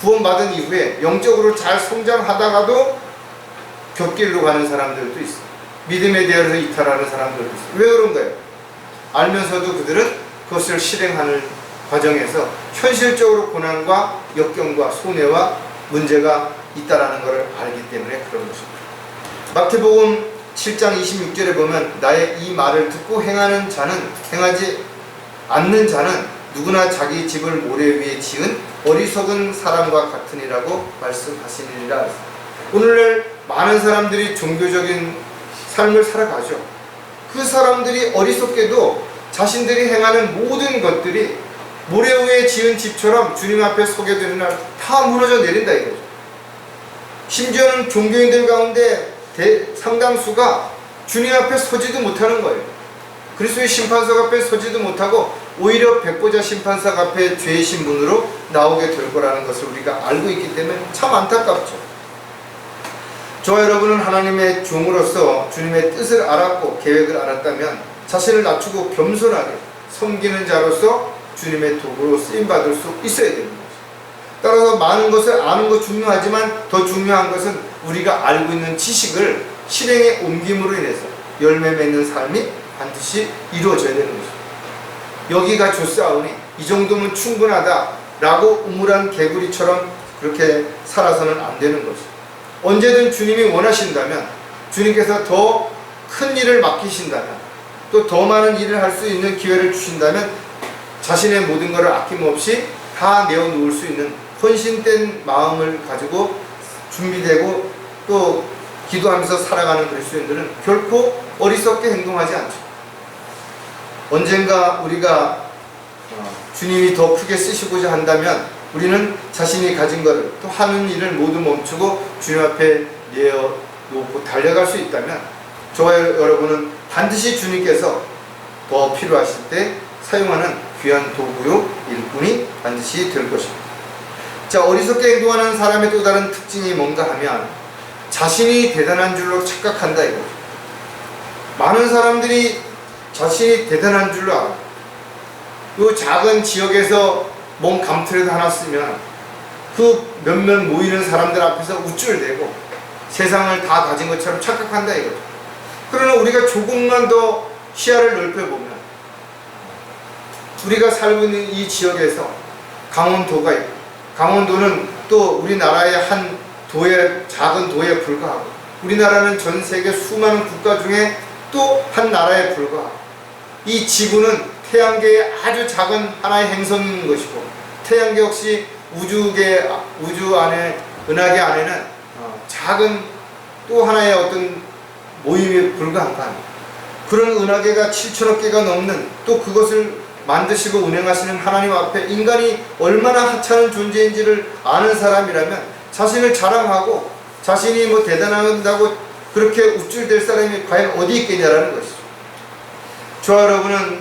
구원받은 이후에 영적으로 잘 성장하다가도 곁길로 가는 사람들도 있어요. 믿음에 대해서 이탈하는 사람들도 있어요. 왜 그런가요? 알면서도 그들은 그것을 실행하는 과정에서 현실적으로 고난과 역경과 손해와 문제가 있다라는 것을 알기 때문에 그런 것입니다. 마태복음 7장 26절에 보면 나의 이 말을 듣고 행하지 않는 자는 누구나 자기 집을 모래 위에 지은 어리석은 사람과 같으니라고 말씀하시니라. 오늘날 많은 사람들이 종교적인 삶을 살아가죠. 그 사람들이 어리석게도 자신들이 행하는 모든 것들이 모래 위에 지은 집처럼 주님 앞에 서게 되는 날 다 무너져 내린다 이거죠. 심지어는 종교인들 가운데 상당수가 주님 앞에 서지도 못하는 거예요. 그리스도의 심판석 앞에 서지도 못하고 오히려 백보자 심판석 앞에 죄의 신분으로 나오게 될 거라는 것을 우리가 알고 있기 때문에 참 안타깝죠. 저와 여러분은 하나님의 종으로서 주님의 뜻을 알았고 계획을 알았다면 자신을 낮추고 겸손하게 섬기는 자로서 주님의 도구로 쓰임받을 수 있어야 됩니다. 따라서 많은 것을 아는 것 중요하지만 더 중요한 것은 우리가 알고 있는 지식을 실행에 옮김으로 인해서 열매 맺는 삶이 반드시 이루어져야 되는 것입니다. 여기가 좋사오니 이 정도면 충분하다라고 우물한 개구리처럼 그렇게 살아서는 안 되는 것입니다. 언제든 주님이 원하신다면 주님께서 더 큰 일을 맡기신다면 또 더 많은 일을 할 수 있는 기회를 주신다면 자신의 모든 것을 아낌없이 다 내어놓을 수 있는 헌신된 마음을 가지고 준비되고 또 기도하면서 살아가는 그리스도인들은 결코 어리석게 행동하지 않죠. 언젠가 우리가 주님이 더 크게 쓰시고자 한다면 우리는 자신이 가진 것을 또 하는 일을 모두 멈추고 주님 앞에 내어놓고 달려갈 수 있다면 저와 여러분은 반드시 주님께서 더 필요하실 때 사용하는 귀한 도구요 일꾼이 반드시 될 것입니다. 자, 어리석게 행동하는 사람의 또 다른 특징이 뭔가 하면 자신이 대단한 줄로 착각한다 이거죠. 많은 사람들이 자신이 대단한 줄로 알아요. 이 작은 지역에서 몸 감투라도 하나 쓰면 그 몇몇 모이는 사람들 앞에서 우쭐대고 세상을 다 가진 것처럼 착각한다 이거죠. 그러나 우리가 조금만 더 시야를 넓혀보면 우리가 살고 있는 이 지역에서 강원도가 있고, 강원도는 또 우리나라의 한 도에, 작은 도에 불과하고, 우리나라는 전 세계 수많은 국가 중에 또 한 나라에 불과하고, 이 지구는 태양계의 아주 작은 하나의 행성인 것이고, 태양계 역시 우주 안에, 은하계 안에는 작은 또 하나의 어떤 모임에 불과한 거 아니에요. 그런 은하계가 7천억 개가 넘는, 또 그것을 만드시고 운행하시는 하나님 앞에 인간이 얼마나 하찮은 존재인지를 아는 사람이라면 자신을 자랑하고 자신이 뭐 대단하다고 그렇게 우쭐댈 사람이 과연 어디 있겠냐라는 것이죠. 저와 여러분은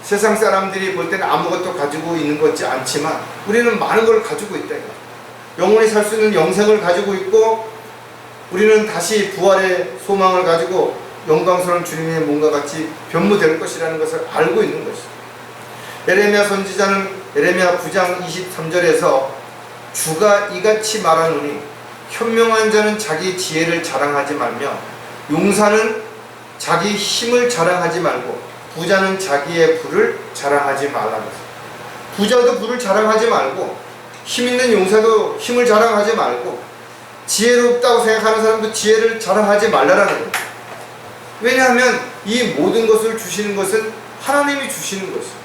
세상 사람들이 볼 때는 아무것도 가지고 있는 것 같지 않지만 우리는 많은 걸 가지고 있다. 영원히 살 수 있는 영생을 가지고 있고, 우리는 다시 부활의 소망을 가지고 영광스러운 주님의 몸과 같이 변모될 것이라는 것을 알고 있는 것이죠. 에레미야 선지자는 에레미야 9장 23절에서 주가 이같이 말하노니 현명한 자는 자기 지혜를 자랑하지 말며 용사는 자기 힘을 자랑하지 말고 부자는 자기의 부를 자랑하지 말라는 것입니다. 부자도 부를 자랑하지 말고 힘 있는 용사도 힘을 자랑하지 말고 지혜롭다고 생각하는 사람도 지혜를 자랑하지 말라는 거예요. 왜냐하면 이 모든 것을 주시는 것은 하나님이 주시는 것이에요.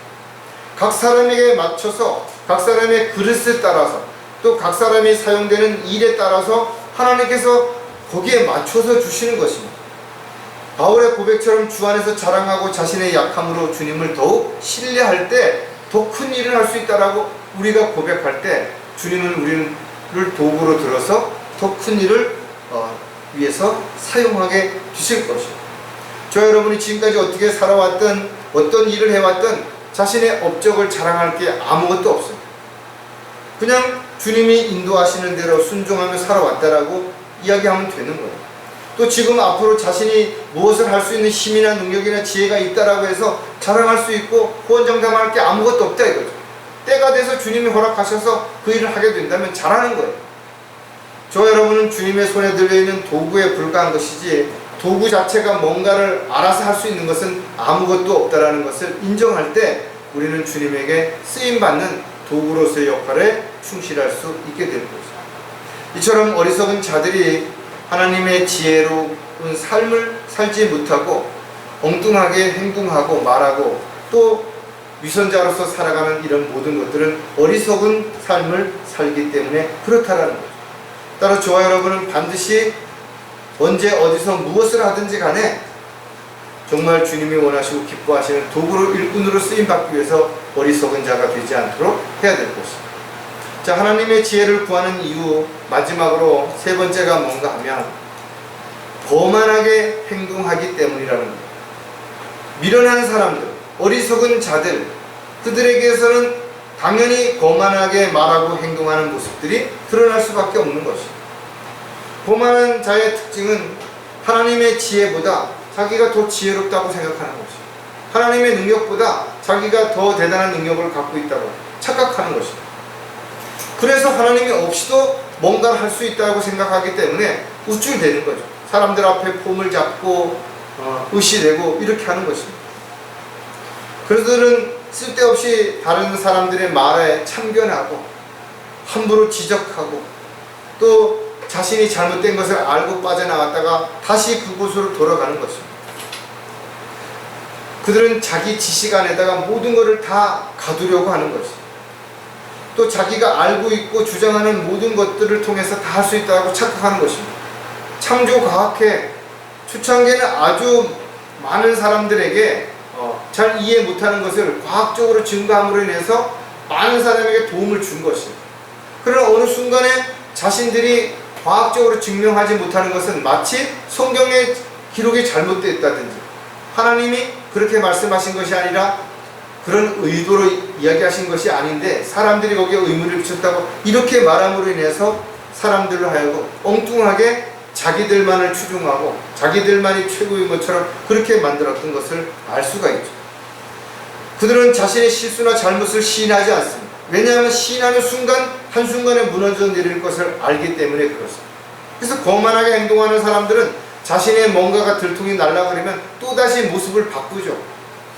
각 사람에게 맞춰서, 각 사람의 그릇에 따라서, 또 각 사람이 사용되는 일에 따라서 하나님께서 거기에 맞춰서 주시는 것입니다. 바울의 고백처럼 주 안에서 자랑하고 자신의 약함으로 주님을 더욱 신뢰할 때 더 큰 일을 할 수 있다라고 우리가 고백할 때 주님은 우리를 도구로 들어서 더 큰 일을 위해서 사용하게 주실 것입니다. 저 여러분이 지금까지 어떻게 살아왔든 어떤 일을 해왔든 자신의 업적을 자랑할 게 아무것도 없습니다. 그냥 주님이 인도하시는 대로 순종하며 살아왔다라고 이야기하면 되는 거예요. 또 지금 앞으로 자신이 무엇을 할 수 있는 힘이나 능력이나 지혜가 있다라고 해서 자랑할 수 있고 호언장담할 게 아무것도 없다 이거죠. 때가 돼서 주님이 허락하셔서 그 일을 하게 된다면 잘하는 거예요. 저 여러분은 주님의 손에 들려있는 도구에 불과한 것이지 도구 자체가 뭔가를 알아서 할 수 있는 것은 아무것도 없다라는 것을 인정할 때 우리는 주님에게 쓰임받는 도구로서의 역할에 충실할 수 있게 되는 거죠. 이처럼 어리석은 자들이 하나님의 지혜로운 삶을 살지 못하고 엉뚱하게 행동하고 말하고 또 위선자로서 살아가는 이런 모든 것들은 어리석은 삶을 살기 때문에 그렇다라는 거죠. 따라 저와 여러분은 반드시 언제 어디서 무엇을 하든지 간에 정말 주님이 원하시고 기뻐하시는 도구로 일꾼으로 쓰임받기 위해서 어리석은 자가 되지 않도록 해야 될 것입니다. 자, 하나님의 지혜를 구하는 이유 마지막으로 세 번째가 뭔가 하면 거만하게 행동하기 때문이라는 겁니다. 미련한 사람들, 어리석은 자들, 그들에게서는 당연히 거만하게 말하고 행동하는 모습들이 드러날 수밖에 없는 것입니다. 거만한 자의 특징은 하나님의 지혜보다 자기가 더 지혜롭다고 생각하는 것입니다. 하나님의 능력보다 자기가 더 대단한 능력을 갖고 있다고 착각하는 것입니다. 그래서 하나님이 없이도 뭔가를 할 수 있다고 생각하기 때문에 우쭐대는 거죠. 사람들 앞에 폼을 잡고 의시되고 이렇게 하는 것입니다. 그들은 쓸데없이 다른 사람들의 말에 참견하고 함부로 지적하고 또 자신이 잘못된 것을 알고 빠져나갔다가 다시 그곳으로 돌아가는 것입니다. 그들은 자기 지식 안에다가 모든 것을 다 가두려고 하는 것입니다. 또 자기가 알고 있고 주장하는 모든 것들을 통해서 다 할 수 있다고 착각하는 것입니다. 창조과학회 초창기에는 아주 많은 사람들에게 잘 이해 못하는 것을 과학적으로 증거함으로 인해서 많은 사람에게 도움을 준 것입니다. 그러나 어느 순간에 자신들이 과학적으로 증명하지 못하는 것은 마치 성경의 기록이 잘못되었다든지 하나님이 그렇게 말씀하신 것이 아니라 그런 의도로 이야기하신 것이 아닌데 사람들이 거기에 의문을 붙였다고 이렇게 말함으로 인해서 사람들로 하여금 엉뚱하게 자기들만을 추종하고 자기들만이 최고인 것처럼 그렇게 만들었던 것을 알 수가 있죠. 그들은 자신의 실수나 잘못을 시인하지 않습니다. 왜냐하면 시인하는 순간 한순간에 무너져 내릴 것을 알기 때문에 그렇습니다. 그래서 거만하게 행동하는 사람들은 자신의 뭔가가 들통이 날아가려면 또다시 모습을 바꾸죠.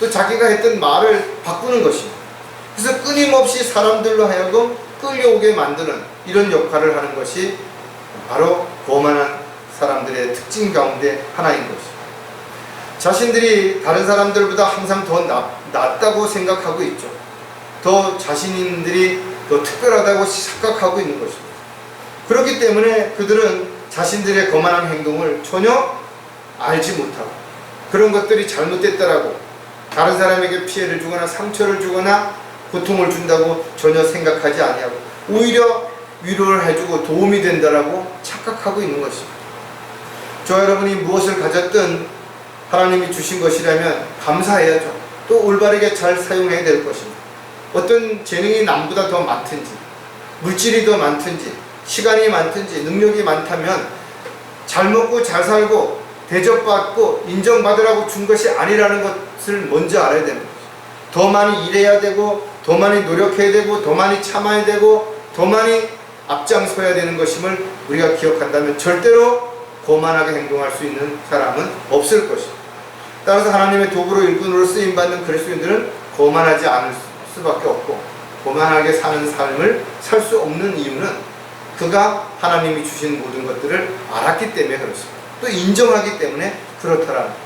또 자기가 했던 말을 바꾸는 것입니다. 그래서 끊임없이 사람들로 하여금 끌려오게 만드는 이런 역할을 하는 것이 바로 거만한 사람들의 특징 가운데 하나인 것입니다. 자신들이 다른 사람들보다 항상 더 낫다고 생각하고 있죠. 더 자신들이 더 특별하다고 착각하고 있는 것입니다. 그렇기 때문에 그들은 자신들의 거만한 행동을 전혀 알지 못하고 그런 것들이 잘못됐다라고 다른 사람에게 피해를 주거나 상처를 주거나 고통을 준다고 전혀 생각하지 아니하고 오히려 위로를 해주고 도움이 된다라고 착각하고 있는 것입니다. 저와 여러분이 무엇을 가졌든 하나님이 주신 것이라면 감사해야죠. 또 올바르게 잘 사용해야 될 것입니다. 어떤 재능이 남보다 더 많든지 물질이 더 많든지 시간이 많든지 능력이 많다면 잘 먹고 잘 살고 대접받고 인정받으라고 준 것이 아니라는 것을 먼저 알아야 됩니다. 더 많이 일해야 되고 더 많이 노력해야 되고 더 많이 참아야 되고 더 많이 앞장서야 되는 것임을 우리가 기억한다면 절대로 거만하게 행동할 수 있는 사람은 없을 것입니다. 따라서 하나님의 도구로 일꾼으로 쓰임받는 그리스도인들은 거만하지 않을 수밖에 없고 거만하게 사는 삶을 살 수 없는 이유는 그가 하나님이 주신 모든 것들을 알았기 때문에 그렇습니다. 또 인정하기 때문에 그렇다라는 거예요.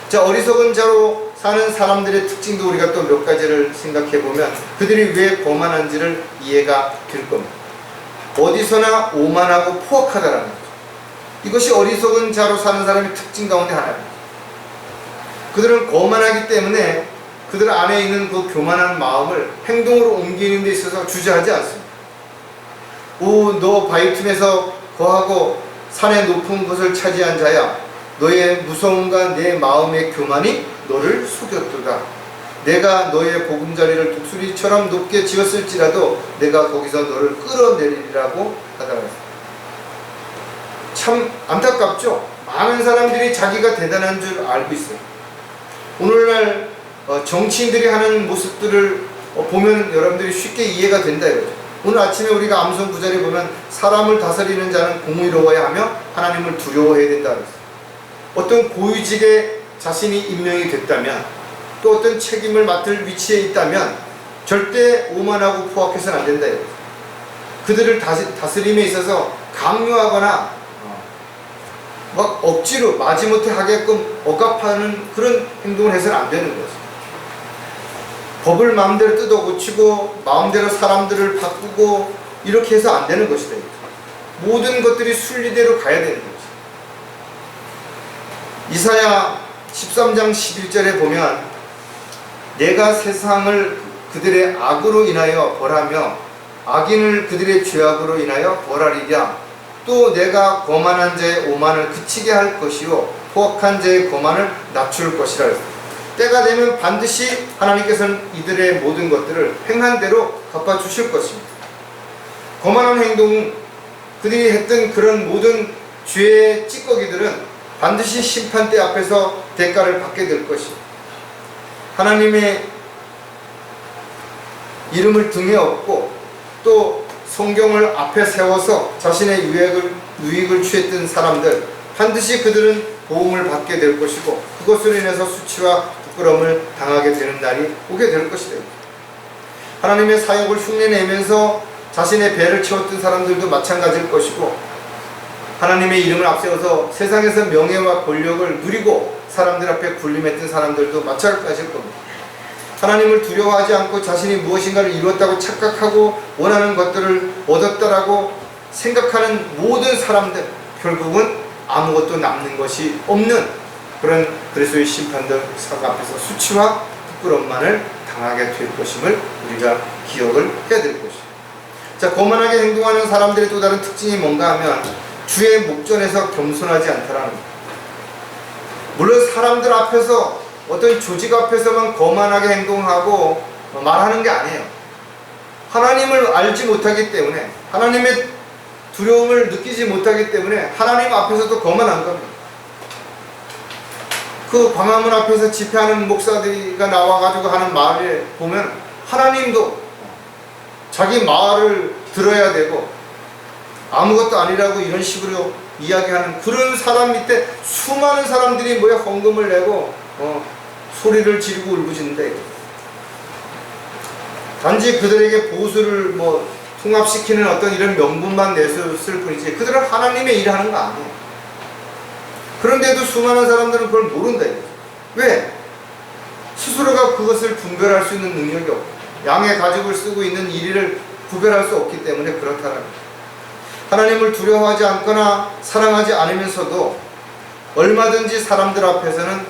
자, 어리석은 자로 사는 사람들의 특징도 우리가 또 몇 가지를 생각해 보면 그들이 왜 거만한지를 이해가 될 겁니다. 어디서나 오만하고 포악하다라는 거죠. 이것이 어리석은 자로 사는 사람의 특징 가운데 하나입니다. 그들은 거만하기 때문에 그들 안에 있는 그 교만한 마음을 행동으로 옮기는 데 있어서 주저하지 않습니다. 오, 너 바위 틈에서 거하고 산의 높은 곳을 차지한 자야, 너의 무서움과 내 마음의 교만이 너를 속였도다. 내가 너의 보금자리를 독수리처럼 높게 지었을지라도 내가 거기서 너를 끌어내리라고 하더라. 참 안타깝죠? 많은 사람들이 자기가 대단한 줄 알고 있어요. 오늘날 정치인들이 하는 모습들을 보면 여러분들이 쉽게 이해가 된다 이거죠. 오늘 아침에 우리가 암송 구절에 보면 사람을 다스리는 자는 공의로워야 하며 하나님을 두려워해야 된다 그랬어요. 어떤 고위직에 자신이 임명이 됐다면 또 어떤 책임을 맡을 위치에 있다면 절대 오만하고 포악해서는 안 된다 이거죠. 그들을 다스림에 있어서 강요하거나 막 억지로 마지못해 하게끔 억압하는 그런 행동을 해서는 안 되는 거죠. 법을 마음대로 뜯어고치고 마음대로 사람들을 바꾸고 이렇게 해서 안 되는 것이다. 모든 것들이 순리대로 가야 되는 거죠. 이사야 13장 11절에 보면 내가 세상을 그들의 악으로 인하여 벌하며 악인을 그들의 죄악으로 인하여 벌하리랴. 또 내가 거만한 자의 오만을 그치게 할 것이요 포악한 자의 거만을 낮출 것이라 했습니다. 때가 되면 반드시 하나님께서는 이들의 모든 것들을 행한 대로 갚아주실 것입니다. 거만한 행동, 그들이 했던 그런 모든 죄의 찌꺼기들은 반드시 심판대 앞에서 대가를 받게 될 것입니다. 하나님의 이름을 등에 업고 또 성경을 앞에 세워서 자신의 유익을 취했던 사람들, 반드시 그들은 보응을 받게 될 것이고 그것으로 인해서 수치와 부끄러움을 당하게 되는 날이 오게 될 것이다. 하나님의 사역을 흉내내면서 자신의 배를 채웠던 사람들도 마찬가지일 것이고 하나님의 이름을 앞세워서 세상에서 명예와 권력을 누리고 사람들 앞에 군림했던 사람들도 마찬가지일 겁니다. 하나님을 두려워하지 않고 자신이 무엇인가를 이루었다고 착각하고 원하는 것들을 얻었다라고 생각하는 모든 사람들, 결국은 아무것도 남는 것이 없는 그런 그리스도의 심판들 앞에서 수치와 부끄러움만을 당하게 될 것임을 우리가 기억을 해야 될 것입니다. 자, 거만하게 행동하는 사람들의 또 다른 특징이 뭔가 하면 주의 목전에서 겸손하지 않다라는 거예요. 물론 사람들 앞에서 어떤 조직 앞에서만 거만하게 행동하고 말하는 게 아니에요. 하나님을 알지 못하기 때문에, 하나님의 두려움을 느끼지 못하기 때문에 하나님 앞에서도 거만한 겁니다. 그 광화문 앞에서 집회하는 목사들이가 나와가지고 하는 말을 보면 하나님도 자기 말을 들어야 되고 아무것도 아니라고 이런 식으로 이야기하는 그런 사람 밑에 수많은 사람들이 헌금을 내고 소리를 지르고 울부짖는다. 단지 그들에게 보수를 통합시키는 어떤 이런 명분만 내세웠을 뿐이지 그들은 하나님의 일을 하는 거 아니에요. 그런데도 수많은 사람들은 그걸 모른다. 왜? 스스로가 그것을 분별할 수 있는 능력이 없고 양의 가죽을 쓰고 있는 이리를 구별할 수 없기 때문에 그렇다는 거예요. 하나님을 두려워하지 않거나 사랑하지 않으면서도 얼마든지 사람들 앞에서는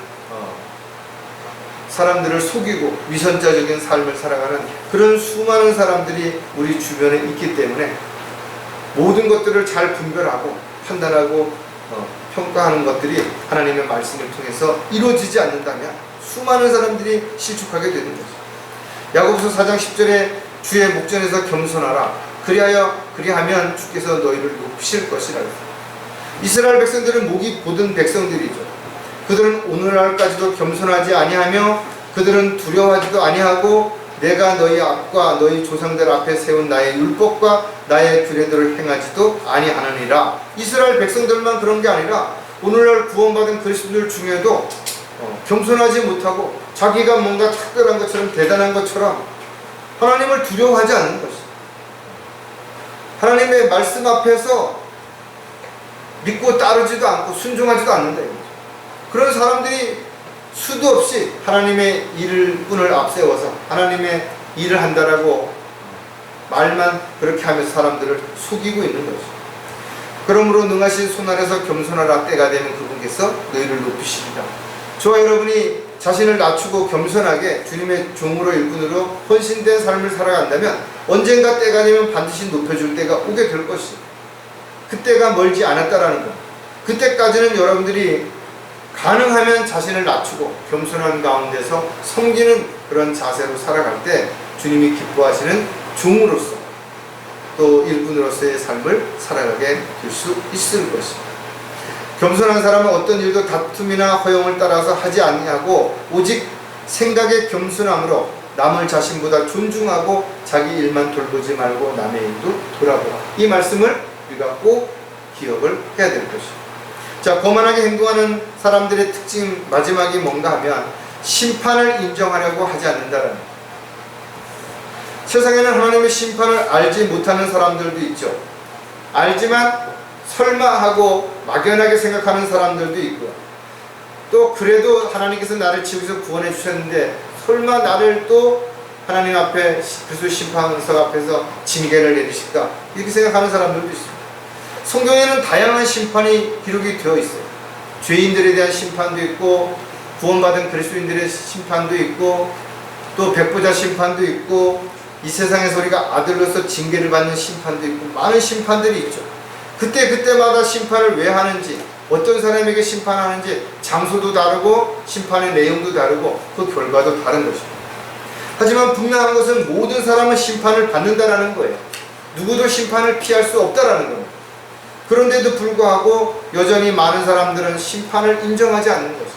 사람들을 속이고 위선자적인 삶을 살아가는 그런 수많은 사람들이 우리 주변에 있기 때문에 모든 것들을 잘 분별하고 판단하고 평가하는 것들이 하나님의 말씀을 통해서 이루어지지 않는다면 수많은 사람들이 실족하게 되는 거죠. 야고보서 4장 10절에 주의 목전에서 겸손하라. 그리하면 주께서 너희를 높이실 것이라. 이스라엘 백성들은 목이 곧은 백성들이죠. 그들은 오늘날까지도 겸손하지 아니하며 그들은 두려워하지도 아니하고 내가 너희 앞과 너희 조상들 앞에 세운 나의 율법과 나의 규례들을 행하지도 아니하느니라. 이스라엘 백성들만 그런 게 아니라 오늘날 구원받은 그리스도인들 중에도 겸손하지 못하고 자기가 뭔가 특별한 것처럼 대단한 것처럼 하나님을 두려워하지 않는 것이죠. 하나님의 말씀 앞에서 믿고 따르지도 않고 순종하지도 않는다. 그런 사람들이 수도 없이 하나님의 일꾼을 앞세워서 하나님의 일을 한다라고 말만 그렇게 하면서 사람들을 속이고 있는 거죠. 그러므로 능하신 손 아래서 겸손하라. 때가 되면 그분께서 너희를 높이시리라. 저와 여러분이 자신을 낮추고 겸손하게 주님의 종으로 일꾼으로 헌신된 삶을 살아간다면 언젠가 때가 되면 반드시 높여줄 때가 오게 될 것이죠. 그때가 멀지 않았다라는 것. 그때까지는 여러분들이 가능하면 자신을 낮추고 겸손한 가운데서 섬기는 그런 자세로 살아갈 때 주님이 기뻐하시는 종으로서 또 일꾼으로서의 삶을 살아가게 될 수 있을 것입니다. 겸손한 사람은 어떤 일도 다툼이나 허용을 따라서 하지 아니하고 오직 생각의 겸손함으로 남을 자신보다 존중하고 자기 일만 돌보지 말고 남의 일도 돌아보라. 이 말씀을 우리가 꼭 기억을 해야 될 것입니다. 자, 거만하게 행동하는 사람들의 특징 마지막이 뭔가 하면 심판을 인정하려고 하지 않는다는 거예요. 세상에는 하나님의 심판을 알지 못하는 사람들도 있죠. 알지만 설마 하고 막연하게 생각하는 사람들도 있고요. 또 그래도 하나님께서 나를 지옥에서 구원해 주셨는데 설마 나를 또 하나님 앞에 그리스도 심판석 앞에서 징계를 내리실까 이렇게 생각하는 사람들도 있습니다. 성경에는 다양한 심판이 기록이 되어 있어요. 죄인들에 대한 심판도 있고 구원받은 그리스도인들의 심판도 있고 또 백보자 심판도 있고 이 세상에서 우리가 아들로서 징계를 받는 심판도 있고 많은 심판들이 있죠. 그때마다 심판을 왜 하는지 어떤 사람에게 심판하는지 장소도 다르고 심판의 내용도 다르고 그 결과도 다른 것입니다. 하지만 분명한 것은 모든 사람은 심판을 받는다라는 거예요. 누구도 심판을 피할 수 없다라는 겁니다. 그런데도 불구하고 여전히 많은 사람들은 심판을 인정하지 않는 것입니다.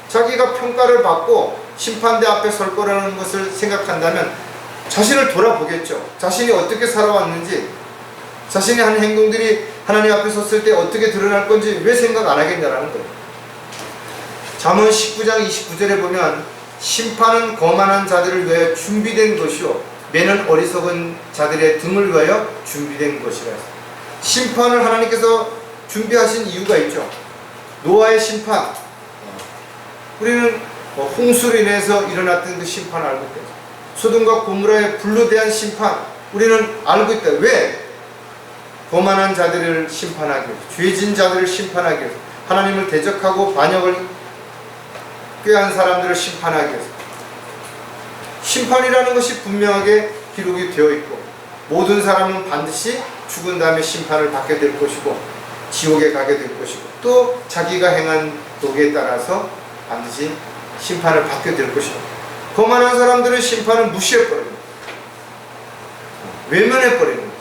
자기가 평가를 받고 심판대 앞에 설 거라는 것을 생각한다면 자신을 돌아보겠죠. 자신이 어떻게 살아왔는지 자신이 한 행동들이 하나님 앞에 섰을 때 어떻게 드러날 건지 왜 생각 안 하겠냐라는 거예요. 잠언 19장 29절에 보면 심판은 거만한 자들을 위하여 준비된 것이요 매는 어리석은 자들의 등을 위하여 준비된 것이라 했습니다. 심판을 하나님께서 준비하신 이유가 있죠. 노아의 심판, 우리는 홍수로 인해서 일어났던 그 심판을 알고 있다. 소돔과 고모라의 불로 대한 심판 우리는 알고 있다. 왜? 거만한 자들을 심판하기 위해서, 죄진 자들을 위해서, 하나님을 대적하고 반역을 꾀한 사람들을 심판하기 위해서. 심판이라는 것이 분명하게 기록이 되어 있고 모든 사람은 반드시 죽은 다음에 심판을 받게 될 것이고 지옥에 가게 될 것이고 또 자기가 행한 도에 따라서 반드시 심판을 받게 될 것이고 거만한 사람들은 심판을 무시해버립니다. 외면해버리는 거죠.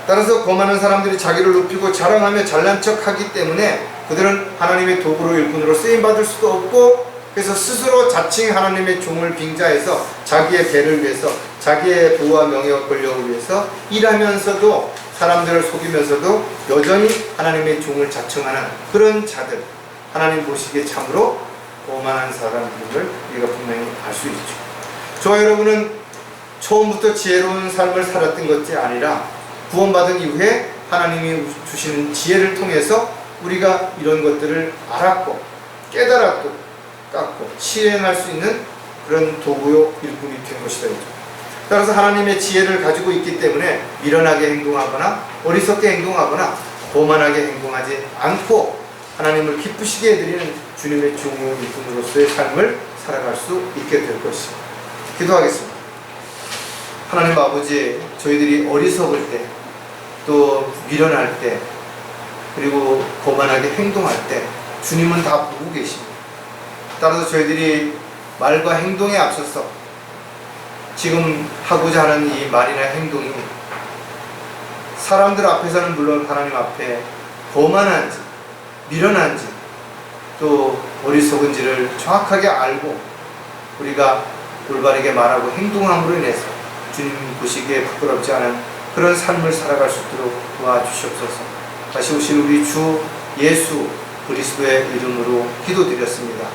따라서 거만한 사람들이 자기를 높이고 자랑하며 잘난 척하기 때문에 그들은 하나님의 도구로 일꾼으로 쓰임받을 수도 없고 그래서 스스로 자칭 하나님의 종을 빙자해서 자기의 배를 위해서 자기의 부와 명예와 권력을 위해서 일하면서도 사람들을 속이면서도 여전히 하나님의 종을 자청하는 그런 자들, 하나님 보시기에 참으로 거만한 사람들을 우리가 분명히 알 수 있죠. 저와 여러분은 처음부터 지혜로운 삶을 살았던 것이 아니라 구원받은 이후에 하나님이 주시는 지혜를 통해서 우리가 이런 것들을 알았고 깨달았고 깎고 실행할 수 있는 그런 도구요 일꾼이 된 것이다. 따라서 하나님의 지혜를 가지고 있기 때문에 미련하게 행동하거나 어리석게 행동하거나 거만하게 행동하지 않고 하나님을 기쁘시게 해드리는 주님의 종요 일꾼으로서의 삶을 살아갈 수 있게 될 것입니다. 기도하겠습니다. 하나님 아버지, 저희들이 어리석을 때 또 미련할 때 그리고 거만하게 행동할 때 주님은 다 보고 계십니다. 따라서 저희들이 말과 행동에 앞서서 지금 하고자 하는 이 말이나 행동이 사람들 앞에서는 물론 하나님 앞에 거만한지 미련한지 또 어리석은지를 정확하게 알고 우리가 올바르게 말하고 행동함으로 인해서 주님 보시기에 부끄럽지 않은 그런 삶을 살아갈 수 있도록 도와주시옵소서. 다시 오신 우리 주 예수 그리스도의 이름으로 기도드렸습니다.